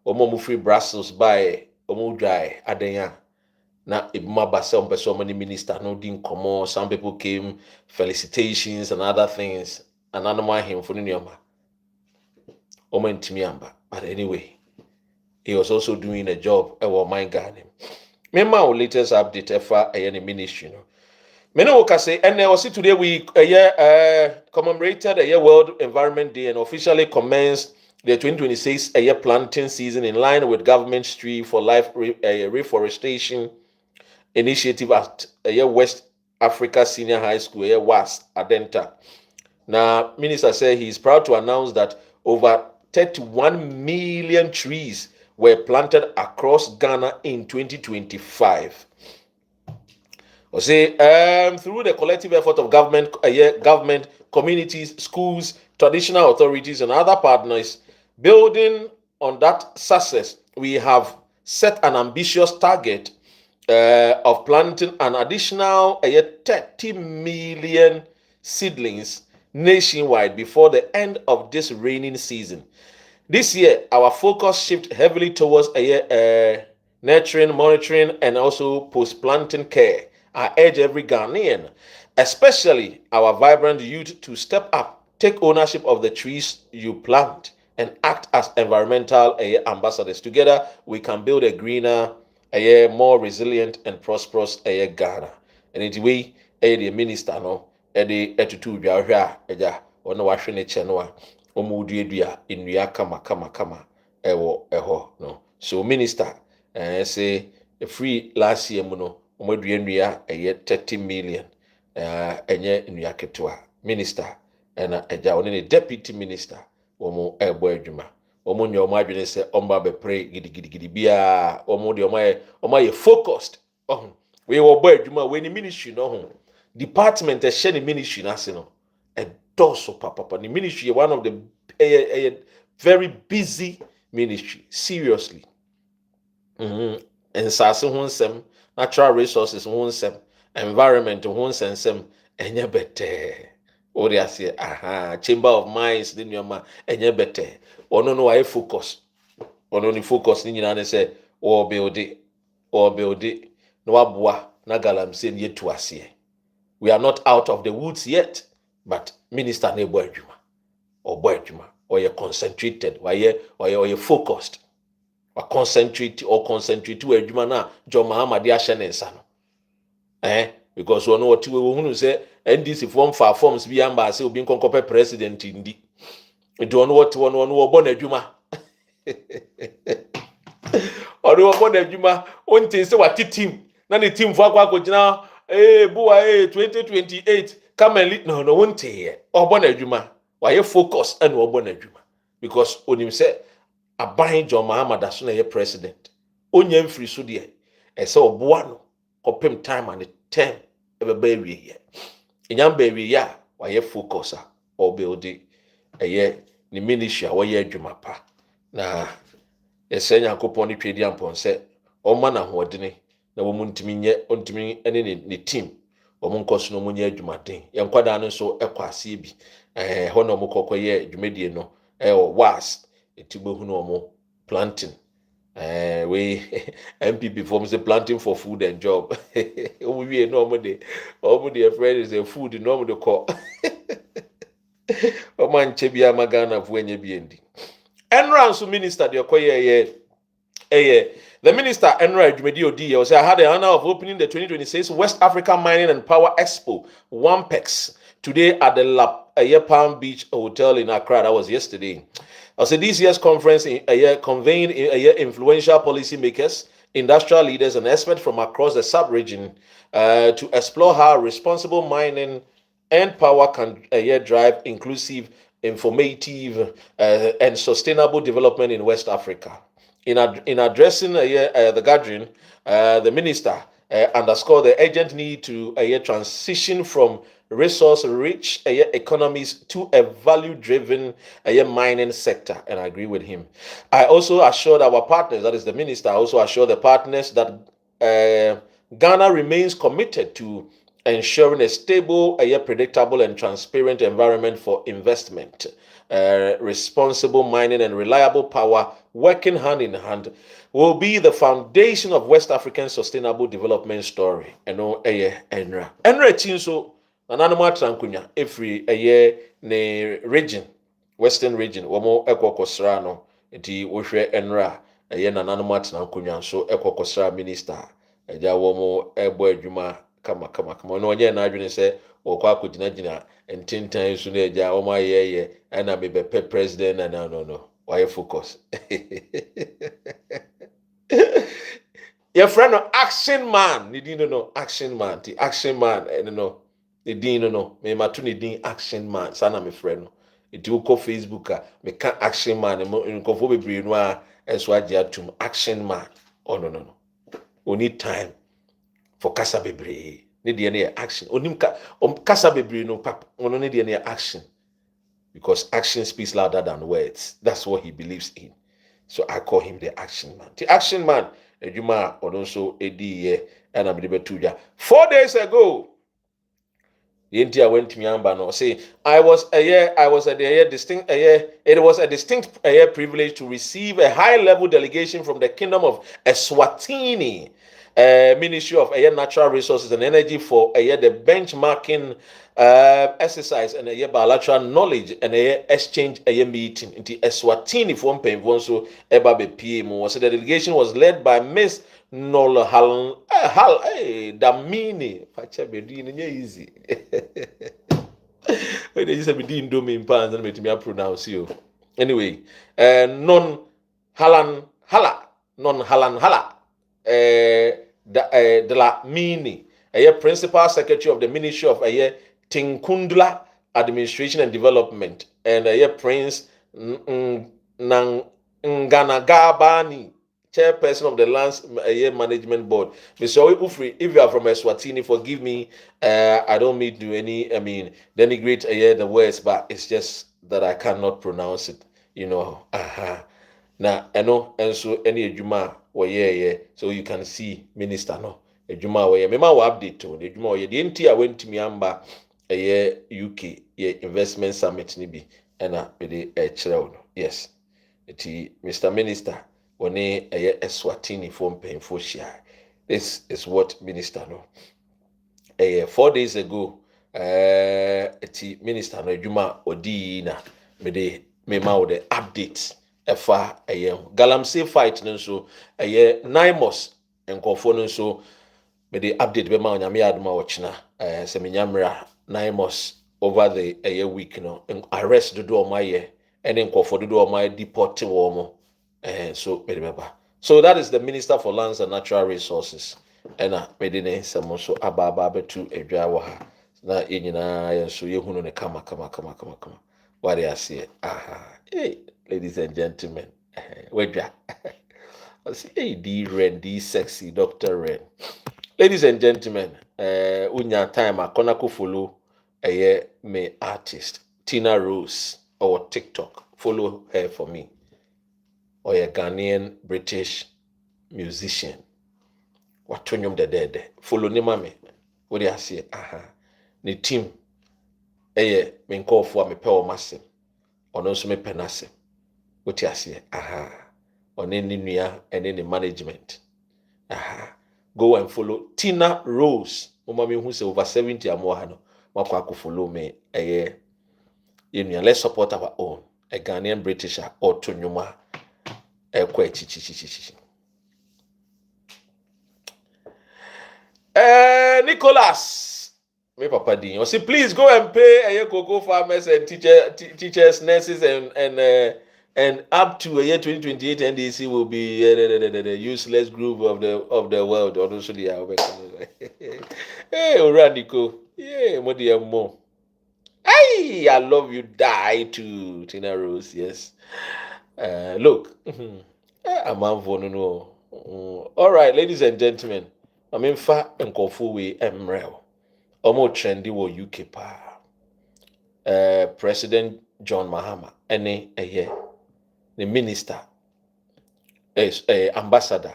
omo free Brussels by omo dry adenya. Na ibuma basa so many minister no din komo. Some people came, felicitations and other things. And anoma him for nyoma. Omo ntimiamba. But anyway, he was also doing a job at my garden. Remember our latest update ever any ministry, you know. Many workers say, and also today we commemorated a World Environment Day and officially commenced the 2026 planting season in line with government's Tree for Life reforestation initiative at West Africa Senior High School, WAS, Adenta. Now, Minister said he is proud to announce that over 31 million trees were planted across Ghana in 2025. I say, through the collective effort of government, communities, schools, traditional authorities, and other partners, building on that success, we have set an ambitious target of planting an additional 30 million seedlings nationwide before the end of this rainy season. This year, our focus shifts heavily towards nurturing, monitoring, and also post-planting care. I urge every Ghanaian, especially our vibrant youth, to step up, take ownership of the trees you plant, and act as environmental ambassadors. Together, we can build a greener, more resilient, and prosperous Ghana. And anyway, the minister no, the attitude or no washing a channel, or mudia in kama eho no. So minister, say a free last year muno. Omodua 30 million enye nua ketewa minister na eja one ne deputy minister omo ebo adwuma omo nya omo adwene se omba be pray gidigidi bia omo de omo ye focused we wo bo adwuma we ni ministry no ho department e share ni ministry na se no e doso papa ni ministry one of the very busy ministry seriously and sase ho nsem natural resources wonsem environment wonsensem enye bete o dey say chamber of mines the nyoma enye bete ono no why focus ono ni focus ni nyina ne say or building no waboa na galamsey no yetu ase. We are not out of the woods yet, but minister na ebo adwuma or you concentrated or you focused or concentrate to adwuma na John Mahama de ahye ne nsa no because we know what we hunu say NDC forms bi amba say obi nkonkope president ndi do no what one obo na adwuma odo obo na adwuma onti say what team na ne team fo akwa gina Buah 2028 come and lead no won't here obo na adwuma why focus and obo na adwuma because onim say aban John Mahama da so na ye president onya mfiri so de e say oboa no kopem time and term e be ba wie ye enyam ba wie ya why focus or build ye ni ministry why adwuma pa na yɛsɛ Nyankopɔn ne twedi ampɔn sɛ ɔma na hoɔdene na wɔn ntumi ne ne team wɔn nkɔso no munye adwumaden yɛnkwadaa no nso ɛkɔ aseɛ bi hɔ na wɔn kɔkɔ yɛ dwumadie no was eti bɛhu no wɔn planting we MPP form say planting for food and job wɔn wie no wɔn de friend is a food no wɔn de kɔ wɔn ankyɛ bi ama Ghana fo enye bi endi. Enra nso minister de okoye the minister Enra Dwumedi Odi say I had the honor of opening the 2026 West Africa Mining and Power Expo WAMPEX today at the Palm Beach Hotel in Accra. That was yesterday. I said this year's conference convened influential policymakers, industrial leaders, and experts from across the sub-region to explore how responsible mining and power can drive inclusive, informative, and sustainable development in West Africa. In addressing the gathering, the minister underscored the urgent need to transition from resource-rich economies to a value-driven mining sector, and I agree with him. I also assured our partners, that is the minister, I also assured the partners that Ghana remains committed to ensuring a stable, predictable, and transparent environment for investment, responsible mining, and reliable power, working hand in hand, will be the foundation of West African sustainable development story. Enra chinso nananoma trankunya every ne region, western region, womo ekokosra no enti wohwe Enra nananoma trankunya so ekokosra minister eja womo ebo adwuma kama no onye na adwene se wokwa akogina entintan su na eja o ma ye na me be president na no why focus your friend no action man ni din no action man the action man no the din no me matu ni din action man sana me friend no enti wo Facebook a me ka action man nkofo bebre no a enso agye atum action man oh no we need time for kasa bebre ne de ne action onim kasa bebre no pap ono ne de ne action because action speaks louder than words. That's what he believes in. So I call him the action man. The action man edwuma also edi and I'm the 4 days ago the India went to Miamba no say it was a distinct privilege to receive a high-level delegation from the Kingdom of Eswatini, Ministry of Natural Resources and Energy for the benchmarking exercise and bilateral knowledge and exchange meeting in the Eswatini from Penvonso Ebabe PM. So the delegation was led by Miss Nola Damini. Easy. When they just didn't do me in pans and make me pronounce you. Anyway, non Halan Hala. De la Mini, Principal Secretary of the Ministry of Tinkundla Administration and Development, and Prince Nganagabani, Chairperson of the Lands Management Board. Mr. Ufri, if you are from Eswatini, forgive me. I don't mean to denigrate the words, but it's just that I cannot pronounce it. Now, I know, and so any Juma. So you can see minister no ejuma we me ma update to ejuma we the enti a went to Miamba UK investment summit ni bi na be the chiro no yes eti Mr. Minister One Eswatini for painful share. This is what Minister no. 4 days ago, Minister no Juma Odi na me ma the updates efa Galamsey fight no so 9 months enkofo no so me the update be ma onyame adoma wochina se me nyamra 9 months over the week no arrest do o maye ene enkofo do o maye deport wo mo so me remember. So that is the Minister for Lands and Natural Resources. Ena medine samo so ababa betu edwa wo ha na enyina yenso yehunu ne kama what I say hey ladies and gentlemen wedwa I say hey D sexy Dr. Ren. Ladies and gentlemen unya time akona ko follow me artist Tina Rose or TikTok, follow her for me, or a Ghanaian British musician. Watonyum de dead. Follow ni mame. What do I say? Ni team. Me call for me pe o massive. Or no so me penase. What do I say? On any nua and any management. Go and follow Tina Rose. Mama who say over 70 or more hano. Makwa follow me. Let's support our own. A Ghanaian British or Tonyuma. Nicholas, me papa Dean. Say please go and pay cocoa farmers and teachers, nurses, and up to a year 2028 NDC will be the useless group of the world. Also, hey, Radico, yeah, mo. Hey, I love you. Die to Tina Rose. Yes. Look, I'm no. All right, ladies and gentlemen. I mean, fa enkofu we emrel. Omo trendy wo UK pa. President John Mahama, the minister, ambassador,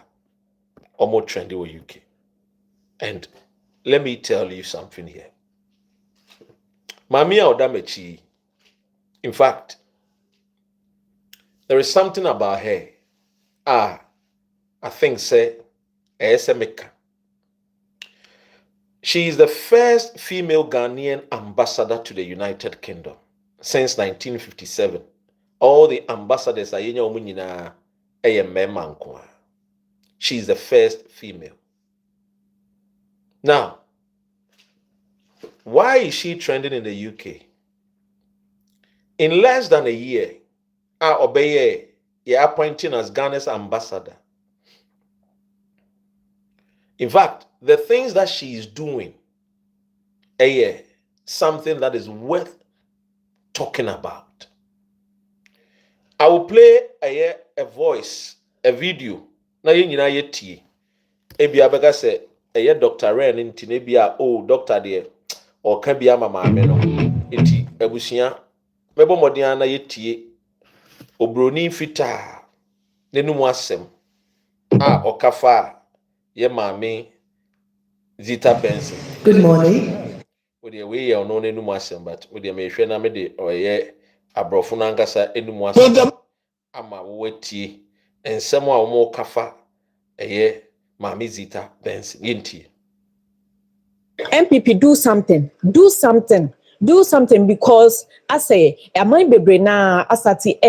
omo trendy wo UK. And let me tell you something here. Mami Odamechi, in fact, there is something about her. I think say Esemeka. She is the first female Ghanaian ambassador to the United Kingdom since 1957. All the ambassadors are she is the first female. Now, why is she trending in the UK? In less than a year, Obeye, you're appointing as Ghana's ambassador. In fact, the things that she is doing, something that is worth talking about. I will play a voice, a video. Na yina yeti. Ebi abega se Dr. Ren inti nebia doctor there or can be mama no. Iti ebusia mebo modian na yeti obroni fita nenumu asem okafa ye mame Zita Benson. Good morning. With the way you know no asem, but with the me na me de abrofo na nkasa enumu asem. Ama weti ensemo a omo kafa mame Zita Benson yenti. MPP, do something. Do something because I say, I might be brena asati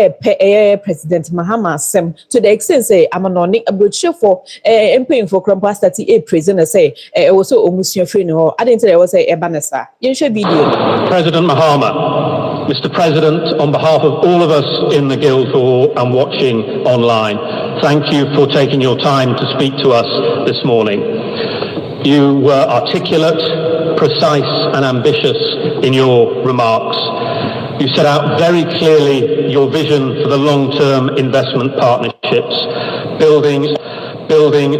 President Mahama Sem to the extent say I'm not a brochure for paying for Crumpastati prisoner say also almost your friend or I didn't say I was a banasa. You should be President Mahama, Mr. President, on behalf of all of us in the Guildhall and watching online, thank you for taking your time to speak to us this morning. You were articulate, precise and ambitious in your remarks. You set out very clearly your vision for the long-term investment partnerships, building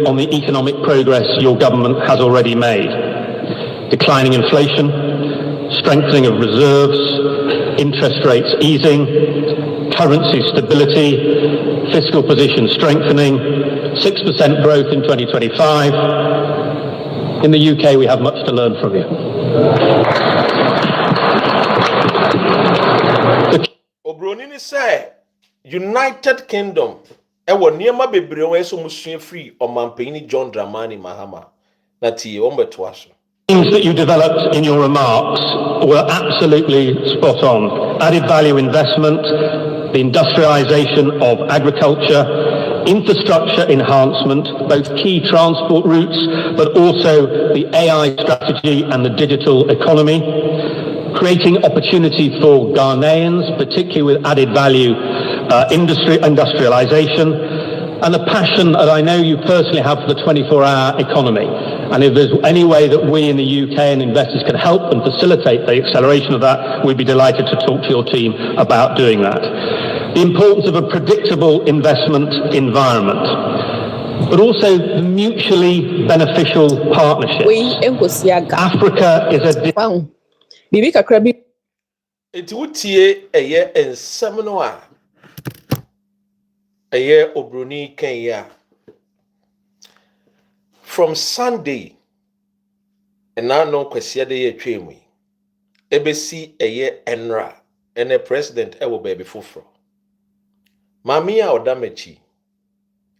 on the economic progress your government has already made. Declining inflation, strengthening of reserves, interest rates easing, currency stability, fiscal position strengthening, 6% growth in 2025. In the UK, we have much to learn from you. Obronini say, United Kingdom Ewo niema bebre won eso musua free Omampeni John Dramani Mahama. Na tie ombeto aso. Things that you developed in your remarks were absolutely spot on. Added value investment, the industrialization of agriculture, infrastructure enhancement, both key transport routes, but also the AI strategy and the digital economy, creating opportunity for Ghanaians, particularly with added value industrialization, and the passion that I know you personally have for the 24-hour economy. And if there's any way that we in the UK and investors can help and facilitate the acceleration of that, we'd be delighted to talk to your team about doing that. The importance of a predictable investment environment, but also the mutually beneficial partnerships. Africa is a... Enti wutie eye ensem no a eye obroni kan ya. From Sunday and now no kwesi de ye twemu yi. Ebesi eye enra ene president ewo baby foforo. Mami a odamechi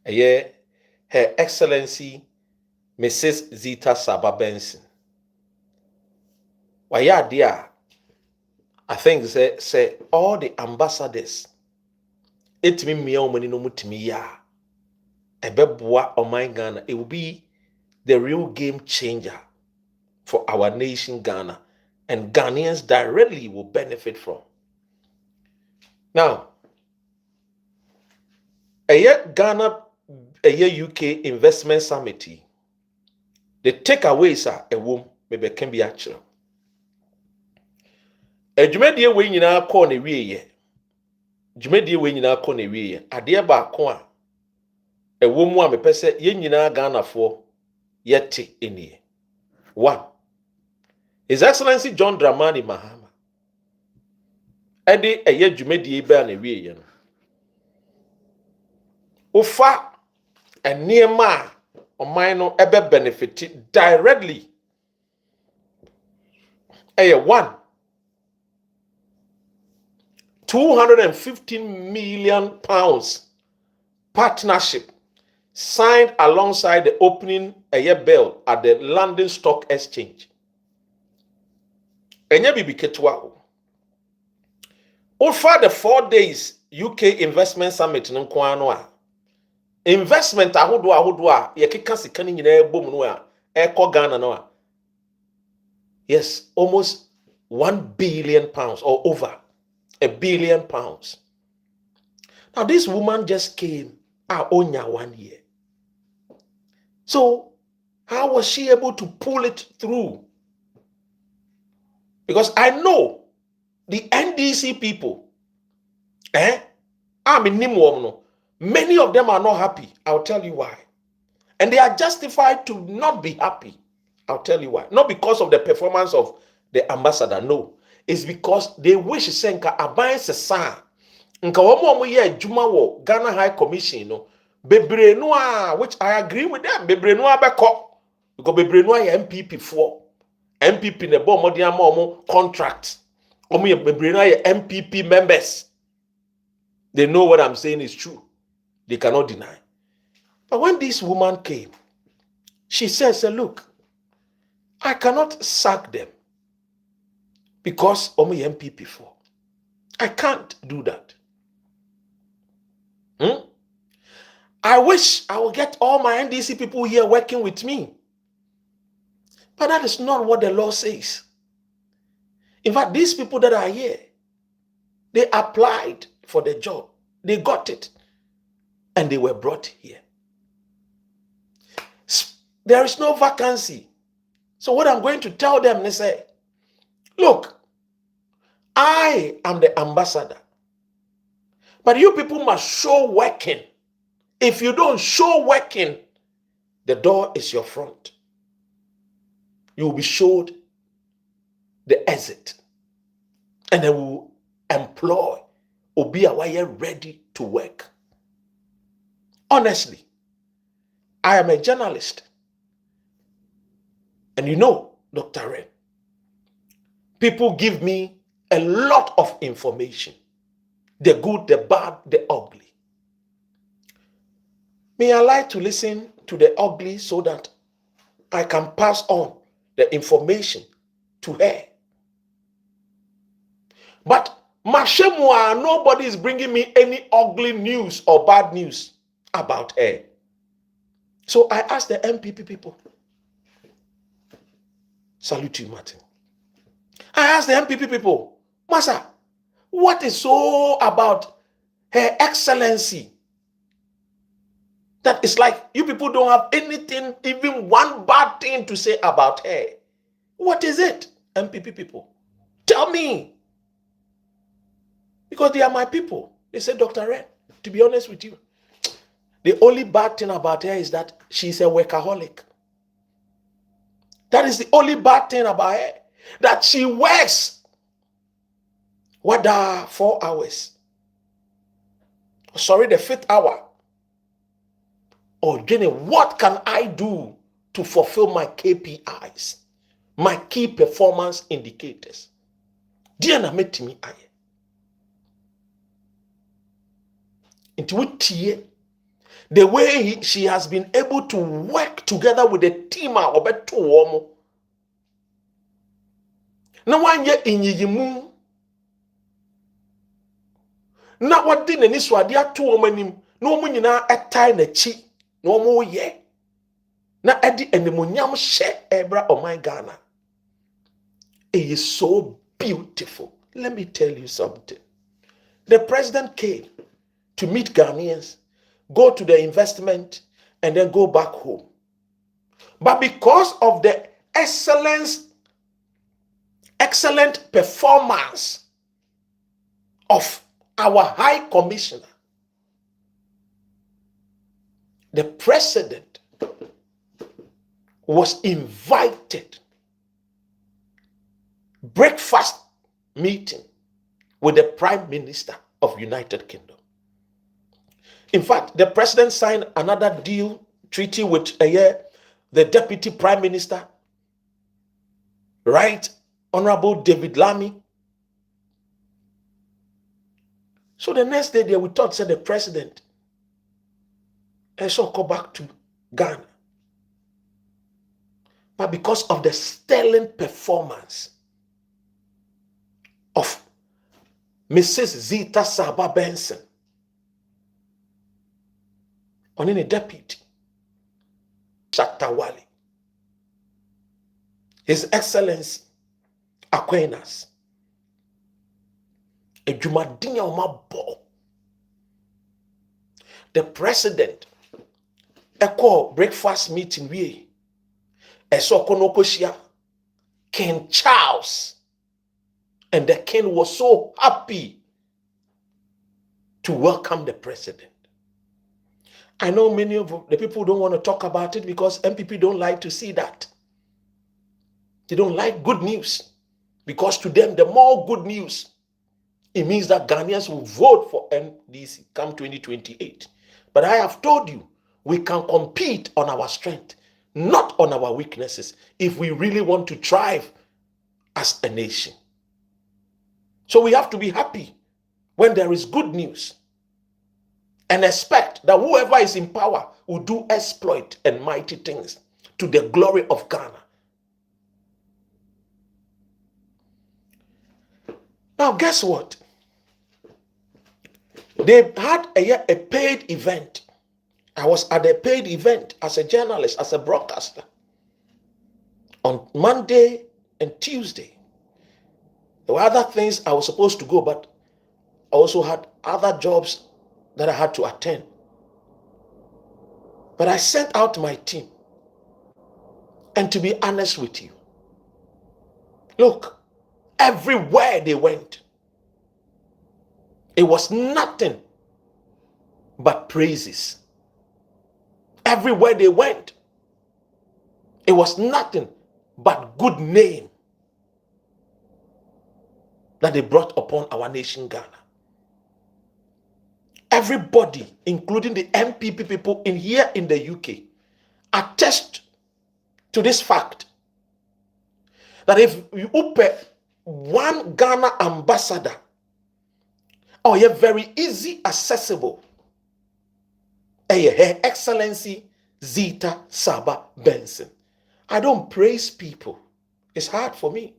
eye Her Excellency Mrs. Zita Saba Benson. Waya dia I think say all the ambassadors etimi mia omani no mutimi ya ebeboa oman Ghana. It will be the real game changer for our nation Ghana, and Ghanaians directly will benefit from. Now, Ghana UK Investment Summit, the takeaways are a womb maybe can be actual. Ejumedie we nyina akọ na wiye. Jumedie we nyina akọ na wiye. Ade ba akọ a ewo mu a mepese ye nyina Ghana fo yete enie. 1. His Excellency John Dramani Mahama. Ede eye jumedie ba na wiye no. Ufa eniema oman no ebe benefit directly. 1. 215 million pounds partnership signed alongside the opening bell at the London Stock Exchange. Enye bibi ketwa. Over the 4 days UK Investment Summit nko ano a investment ahodo a yekeka sika ni nyina ebom no a eko Ghana no a. Yes, almost 1 billion pounds or over. £1 billion. Now this woman just came only 1 year. So how was she able to pull it through? Because I know the NDC people, many of them are not happy. I'll tell you why. And they are justified to not be happy. I'll tell you why. Not because of the performance of the ambassador, no. It's because they wish senka aban sesa nka womo ye adwuma wo Ghana High Commission no bebre no a, which I agree with them, bebre no abeko because bebre no ya MPP for MPP ne bo modi ama omo contract omo ye bebre no ya MPP members. They know what I'm saying is true. They cannot deny. But when this woman came, she says, look, I cannot sack them because I'm a MPP for. I can't do that. I wish I would get all my NDC people here working with me. But that is not what the law says. In fact, these people that are here, they applied for the job. They got it. And they were brought here. There is no vacancy. So what I'm going to tell them, they say, look, I am the ambassador. But you people must show working. If you don't show working, the door is your front. You will be showed the exit. And they will employ Obi Awaye ready to work. Honestly, I am a journalist. And you know, Dr. Ren, people give me a lot of information. The good, the bad, the ugly. Me, I like to listen to the ugly so that I can pass on the information to her. But Mashemwa, nobody is bringing me any ugly news or bad news about her. So I asked the MPP people. Salute you, Martin. I asked the MPP people, Masa, what is so about Her Excellency that it's like you people don't have anything, even one bad thing to say about her? What is it, MPP people? Tell me. Because they are my people. They said, Dr. Red, to be honest with you, the only bad thing about her is that she's a workaholic. That is the only bad thing about her. That she works, whether 4 hours, sorry, the 5th hour. Or Jenny, what can I do to fulfill my KPIs, my key performance indicators? Dear met me aye. Into the way she has been able to work together with the team of two women. No one yet in yimu. Not what did any swadia 2 women, no one na a time a chi, no more ye. Na Eddie and the Munyam share Ebra or my Ghana. It is so beautiful. Let me tell you something. The president came to meet Ghanaians, go to the investment, and then go back home. But because of the excellent performance of our High Commissioner, the president was invited breakfast meeting with the Prime Minister of United Kingdom. In fact, the president signed another treaty with the Deputy Prime Minister, Right Honorable David Lammy. So the next day, we thought, said the president, and so go back to Ghana. But because of the sterling performance of Mrs. Zita Saba Benson, on any deputy, Chatawali, His Excellency Aquinas, Ejumadinya Omabo, the president, call breakfast meeting we, Esokonokoshia, King Charles, and the king was so happy to welcome the president. I know many of the people don't want to talk about it because MPP don't like to see that. They don't like good news because to them, the more good news, it means that Ghanaians will vote for NDC come 2028. But I have told you, we can compete on our strength, not on our weaknesses, if we really want to thrive as a nation. So we have to be happy when there is good news and expect that whoever is in power will do exploit and mighty things to the glory of Ghana. Now, guess what? They had a paid event. I was at a paid event as a journalist, as a broadcaster, on Monday and Tuesday. There were other things I was supposed to go, but I also had other jobs that I had to attend. But I sent out my team. And to be honest with you, look, everywhere they went, it was nothing but praises. Everywhere they went, it was nothing but good name that they brought upon our nation, Ghana. Everybody, including the MPP people in here in the UK, attest to this fact that if you put one Ghana ambassador, or you're very easy accessible Her Excellency Zita Saba Benson. I don't praise people. It's hard for me.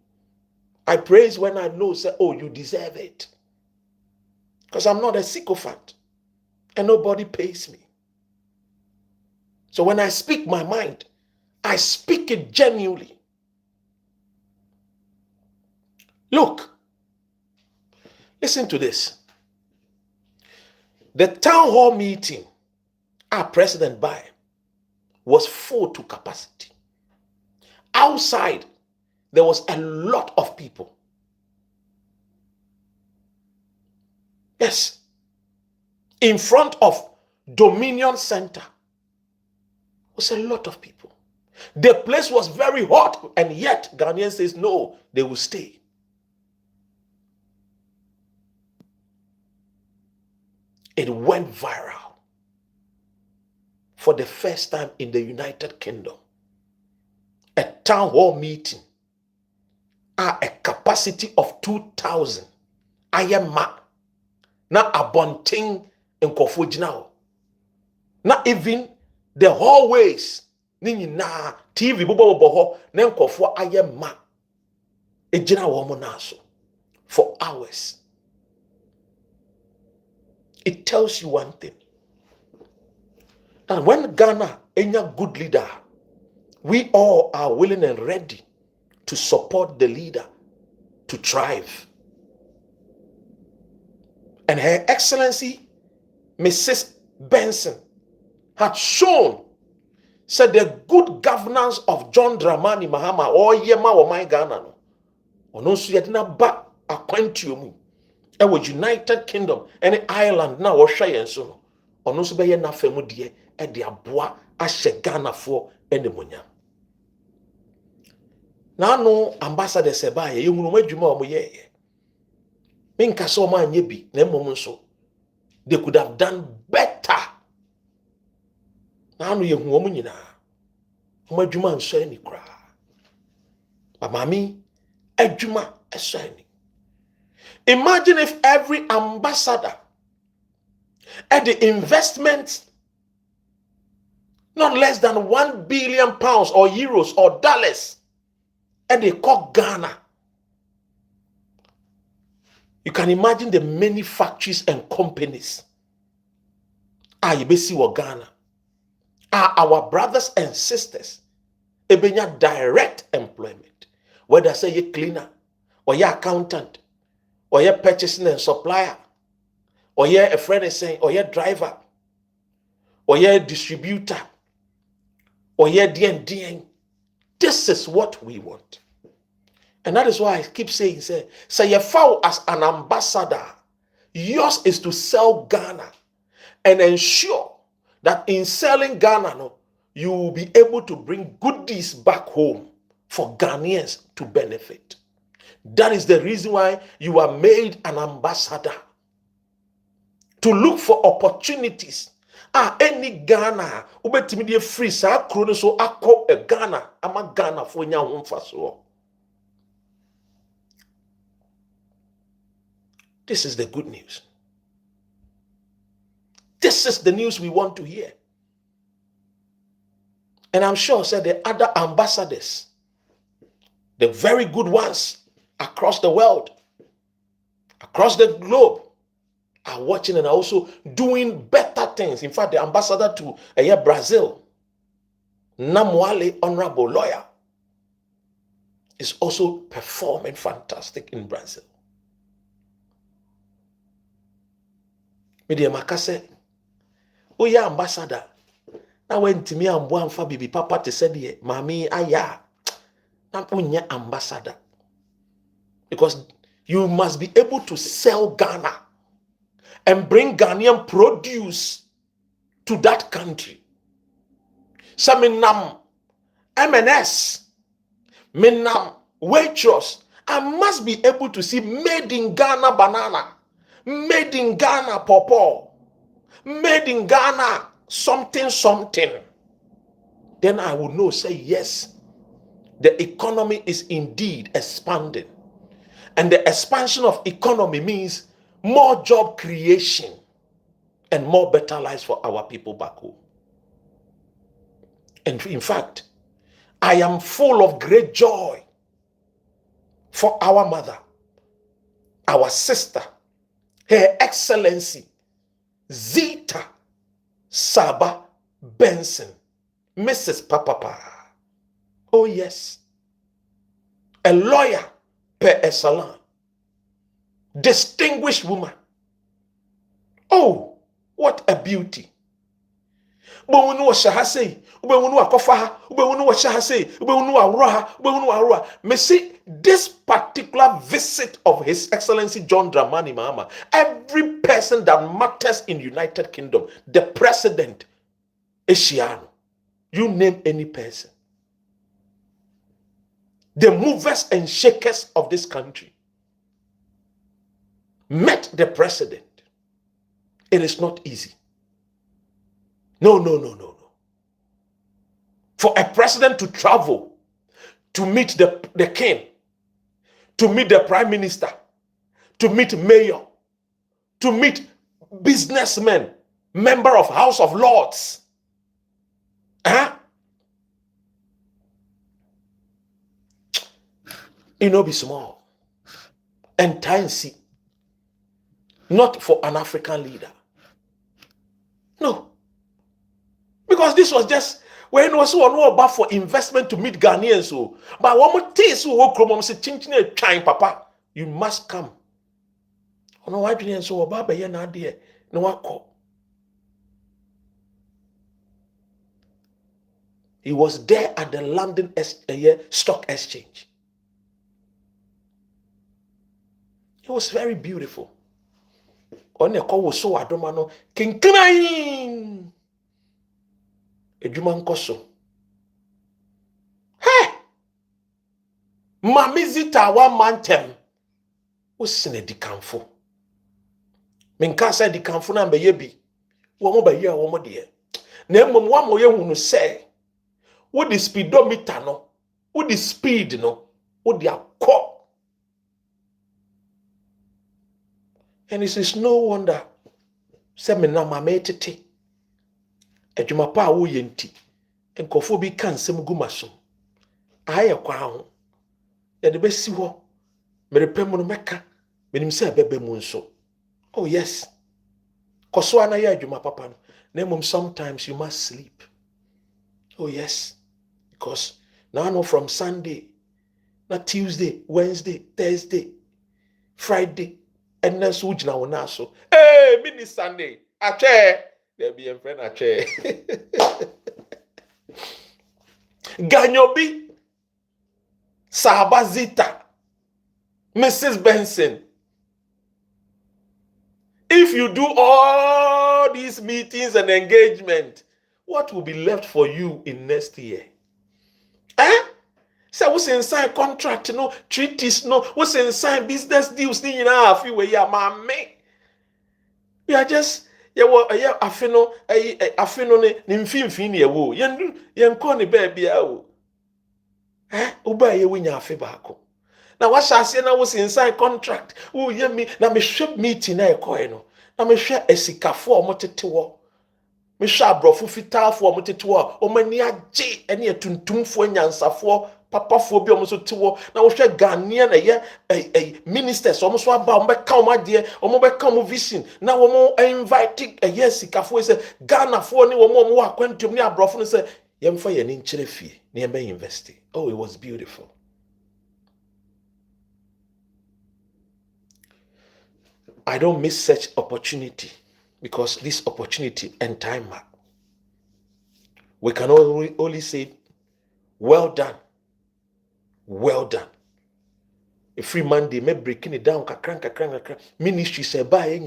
I praise when I know, say, oh, you deserve it. Because I'm not a sycophant. And nobody pays me. So when I speak my mind, I speak it genuinely. Look, listen to this. The town hall meeting our president by was full to capacity. Outside, there was a lot of people. Yes. In front of Dominion Center was a lot of people. The place was very hot, and yet Ghanaian says no, they will stay. It went viral for the first time in the United Kingdom. A town hall meeting at a capacity of 2,000. I am na abonting in Kofujinao. Not even the hallways. Na TV bobo na nkofo ayema. Ejina wo mo naso for hours. It tells you one thing. That when Ghana enya good leader, we all are willing and ready to support the leader to thrive. And Her Excellency Mrs. Benson had shown, said the good governance of John Dramani Mahama or Yema or my Ghana no. Ono so yedina ba akwantuo mu. E wo United Kingdom and Ireland na wo hwe yen so no. Ono so be ye na famu de e de aboa ahye Ghana fo enemonya. Na no ambassador seba ye yehunu madwuma o mo ye. Minka so ma anye bi na mmom nso they could have done better. Na no yehu o mo nyina. Madwuma nso ani kra. But mami adwuma eso ani. Imagine if every ambassador at the investment not less than £1 billion or euros or dollars and they call Ghana. You can imagine the many factories and companies you see what Ghana are our brothers and sisters. Ebenya direct employment, whether say you cleaner or you accountant or you purchasing and supplier or you a friend is saying or you driver or you distributor or you DN. This is what we want. And that is why I keep saying, say you foul as an ambassador. Yours is to sell Ghana and ensure that in selling Ghana, no, you will be able to bring goodies back home for Ghanaians to benefit. That is the reason why you are made an ambassador. To look for opportunities. Any Ghana, ubetimi free sa krono so akọ e Ghana, ama Ghana fo nya ho mfaso. This is the good news. This is the news we want to hear. And I'm sure, said the other ambassadors, the very good ones across the world, across the globe, are watching and are also doing better things. In fact, the ambassador to Brazil, Namwale, honorable lawyer, is also performing fantastic in Brazil. Media Makase, oh yeah, ambassador. Now when to me and one for baby papa to say the mami aya, not only ambassador, because you must be able to sell Ghana and bring Ghanaian produce to that country. So minam MNS, minam waitress, I must be able to see made in Ghana banana. Made in Ghana, pawpaw. Made in Ghana, something. Then I would know, say, yes, the economy is indeed expanding. And the expansion of economy means more job creation. and more better lives for our people back home. And in fact, I am full of great joy for our mother, our sister, Her Excellency Zita Saba Benson, Mrs. Papapa. Oh yes, a lawyer per excellence, distinguished woman. Oh, what a beauty. Ubewunu wa shahase, ubewunu wa kofa, ubewunu wa shahase, ubewunu wa roha, ubewunu wa roha. Me see this particular visit of His Excellency John Dramani Mahama, every person that matters in United Kingdom, the president, Eshiano, you name any person, the movers and shakers of this country met the president. It is not easy. No. For a president to travel, to meet the king, to meet the prime minister, to meet mayor, to meet businessmen, member of House of Lords. It no be small. And time see. Not for an African leader. No. Because this was just when was one about for investment to meet Ghanaians. So, but one more taste who come say chinchine trying, Papa, you must come. Oh no, why didn't so about be na there? No one call. He was there at the London Stock Exchange. It was very beautiful. On the call was so adomano kinkrain. Ejuma nkoso. Hey! Mami Zita wa mantem. Wosine dikamfo. Menka say dikamfo na mbe yebi. Wo mo ba yi a wo mo de. Na emom wa mo ye hunu say. Wo the speedometer no. Wo the speed no. Wo the akọ. And it is no wonder. Say me na mama etete. Ejuma pa wo yenti. Enkofo bi kan sem gumaso. Aye kwa ho. Ya de besi ho. Merepem no meka. Menim say bebe mu nso. Oh yes. Koso ana ya ejuma papa no. Na mum sometimes you must sleep. Oh yes. Because now no from Sunday, not Tuesday, Wednesday, Thursday, Friday, and then so ujina wona so. Hey, mini Sunday. Ache. There be a friend ache. Ganyobi. Saba Zita. Mrs. Benson. If you do all these meetings and engagement, what will be left for you in next year? So what's inside contract, no treaties, no what's inside business deals, you know, if you were your mommy. We are just afino ne mfimfini ye wo. Yen ko ne baby awo. Uba ye winya afi baako. Na what shall say na what's inside contract? Oh, ye me na me ship meeting na ekoe no. Na me hwe esikafo omotete wo. Me hwe abrofo fitafo omotete wo. Omani agye ene atuntumfo anyansafo papafo bi omoso te wo. Na wo hwe Ghanaian ye ministers omoso aba ombeka omade omobeka omo vision. Na wo mo invite esikafo say Ghana fo ni wo mo akwantum ni abrofo no say yemfa ye ni nkyere fie na yemba invest. Oh, it was beautiful. I don't miss such opportunity because this opportunity and time up. We can only say, well done. Well done. A free Monday, me breaking it down, kakran. Ministry say, bye,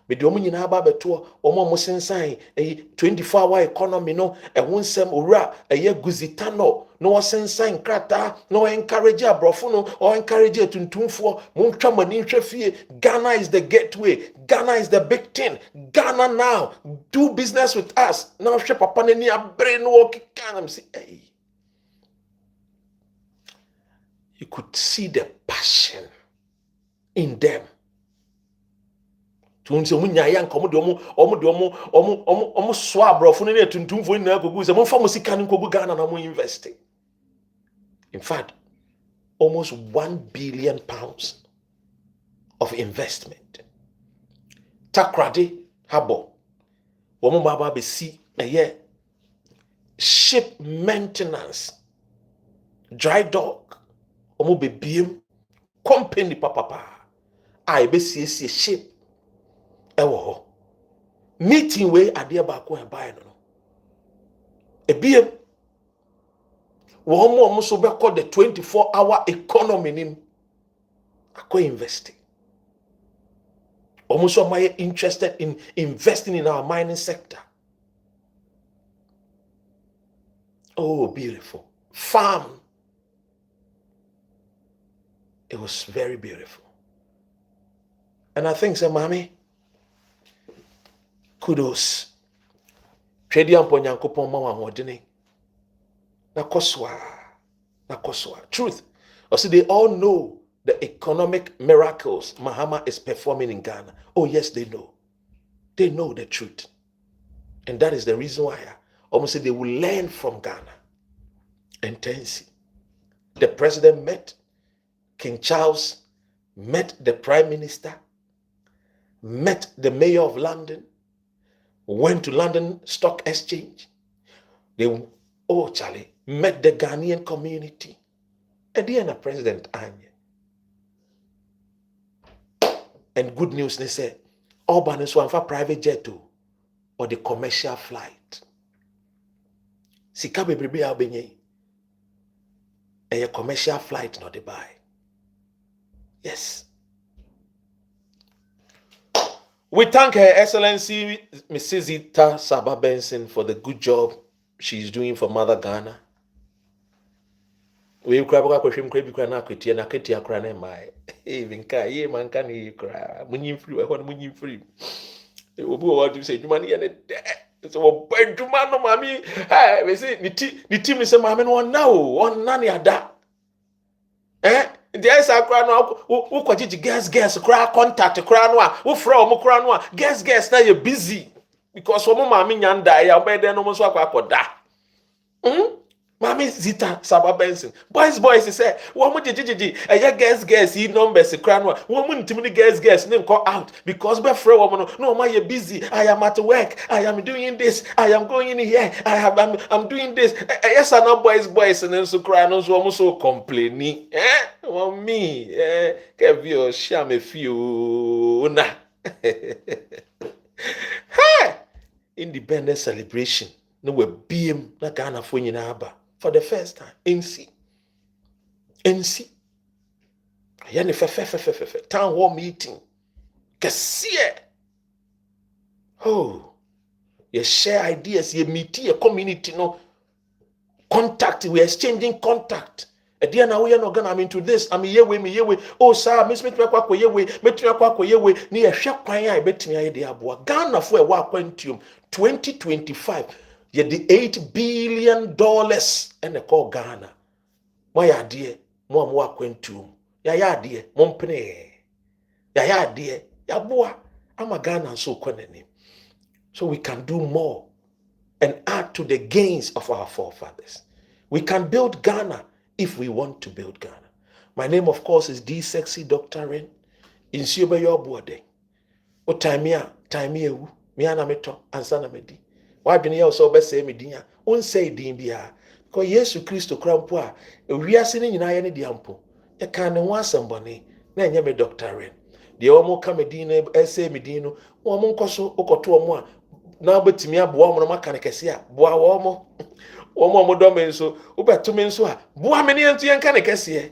me do me na ba beto, omo mo sensan, 24-hour economy no, e wonsem ora, ye guzitano, no sensan krata, no encourage abrofo no, or encourage tuntumfo, mo twa mani hwe fie. Ghana is the gateway. Ghana is the big thing. Ghana now, do business with us. Now hwe papa ni abre no okika am say, hey. You could see the passion in them to unse munya yan komo de omo so abrofo ne tuntumfo na agogu se mo fa mo sika ne kogu Ghana na mo invest. In fact, almost £1 billion of investment. Takrade habo. Womo baba be see ship maintenance. Dry dock. Omo be biem company papa. I be see ship. Ewo meeting we ade ba ko en buy no. Ebiem womo so be call the 24-hour economy nim. Akọ investing. Almost am I interested in investing in our mining sector. Oh, beautiful. Farm. It was very beautiful. And I think, say, Mommy, kudos. Trade ampo nyankopon ma wamodene. Nakoswa. Truth. Also, they all know the economic miracles Mahama is performing in Ghana. Oh, yes, they know. They know the truth. And that is the reason why I almost say they will learn from Ghana. And Tensi. The president met King Charles, met the prime minister, met the mayor of London, went to London Stock Exchange. They, Charlie, met the Ghanaian community. And then a president, Anya. And good news, they say, Urban is one for private jet or the commercial flight. Sika bebrebe a obenye. A commercial flight not the buy. Yes. We thank Her Excellency Mrs. Zita Saba Benson for the good job she's doing for Mother Ghana. We kraba kwa shim krebi kwa na kwetia na ketia kra na mai. Even ka ye man ka ni kra. Munyin free e ho munyin free. Obi o wadu say djuma ni ye ne de. So wo ban djuma no mami. We say ni team say mami no na o, on na ni ada. There is a kra no wo kwagigi guest kra contact kra no a wo fra o mo kra no a guest na you busy because wo mami nyanda ya be den no mo so akoda. Mami Zita Saba Benson. Boys, he said, "Woman, guess, he numbers the crown. Woman, timid guess, name call out because by friend woman, no, my you busy. I am at work. I am doing this. I am going in here. I'm doing this. Yes, I know boys, and then so cry, no, so almost so complaining. Well, me, give you shame a few na. Hey, independence celebration. No, we beam na Ghana for Aba. For the first time, NC. Yani fe. Town hall meeting. Kesiye. Oh. You share ideas, you meet your community, no. Contact, we're exchanging contact. Ediya na we are not gonna into this. I'm yewe. Oh, sir, miss me kwa yewe, ni ehwe kwan ya betimi aye de aboa. Ghana for a quantum 2025. Ye the $8 billion and a call Ghana. My idea, more quantum. Ya dear, mompene. Ya dear, ya boa. I'm a Ghana so kwenene. So we can do more and add to the gains of our forefathers. We can build Ghana if we want to build Ghana. My name, of course, is D Sexy Dr. Ren. In Siyobe Yobuade. O time here, miana meto, ansana medi. Why been here so best say me dinya? On say din bia. Because Yesu Christo crampo a we are sitting in ayene diampo. You can't want somebody. Na me Dr. Ren. The omo come medina essay medino. Omo nkoso okoto omo a na betimi aboa omo no maka ne kese a boa omo. Omo do me nso obetumi nso a boa me ne ntu yenka ne kese.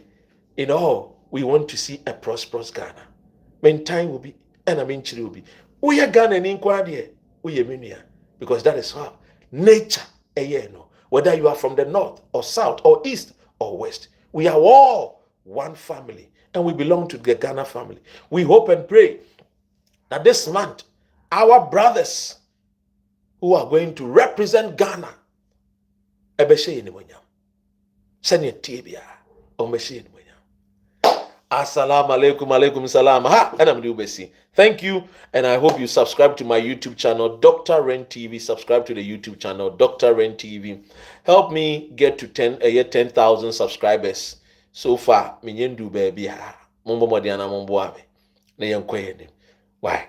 In all, we want to see a prosperous Ghana. Men time will be and I mean chiri will be. We are Ghana in kwade. We are minia. Because that is how nature, no. Whether you are from the north or south or east or west, we are all one family and we belong to the Ghana family. We hope and pray that this month, our brothers who are going to represent Ghana, Assalamu alaikum, alaikum salam. Ha, and I'm Dubesi. Thank you, and I hope you subscribe to my YouTube channel, Dr. Ren TV. Subscribe to the YouTube channel, Dr. Ren TV. Help me get to 10,000 subscribers. So far, minyendu baby ha. Mumbo modiana mumbo ame. Na yankwe. Why?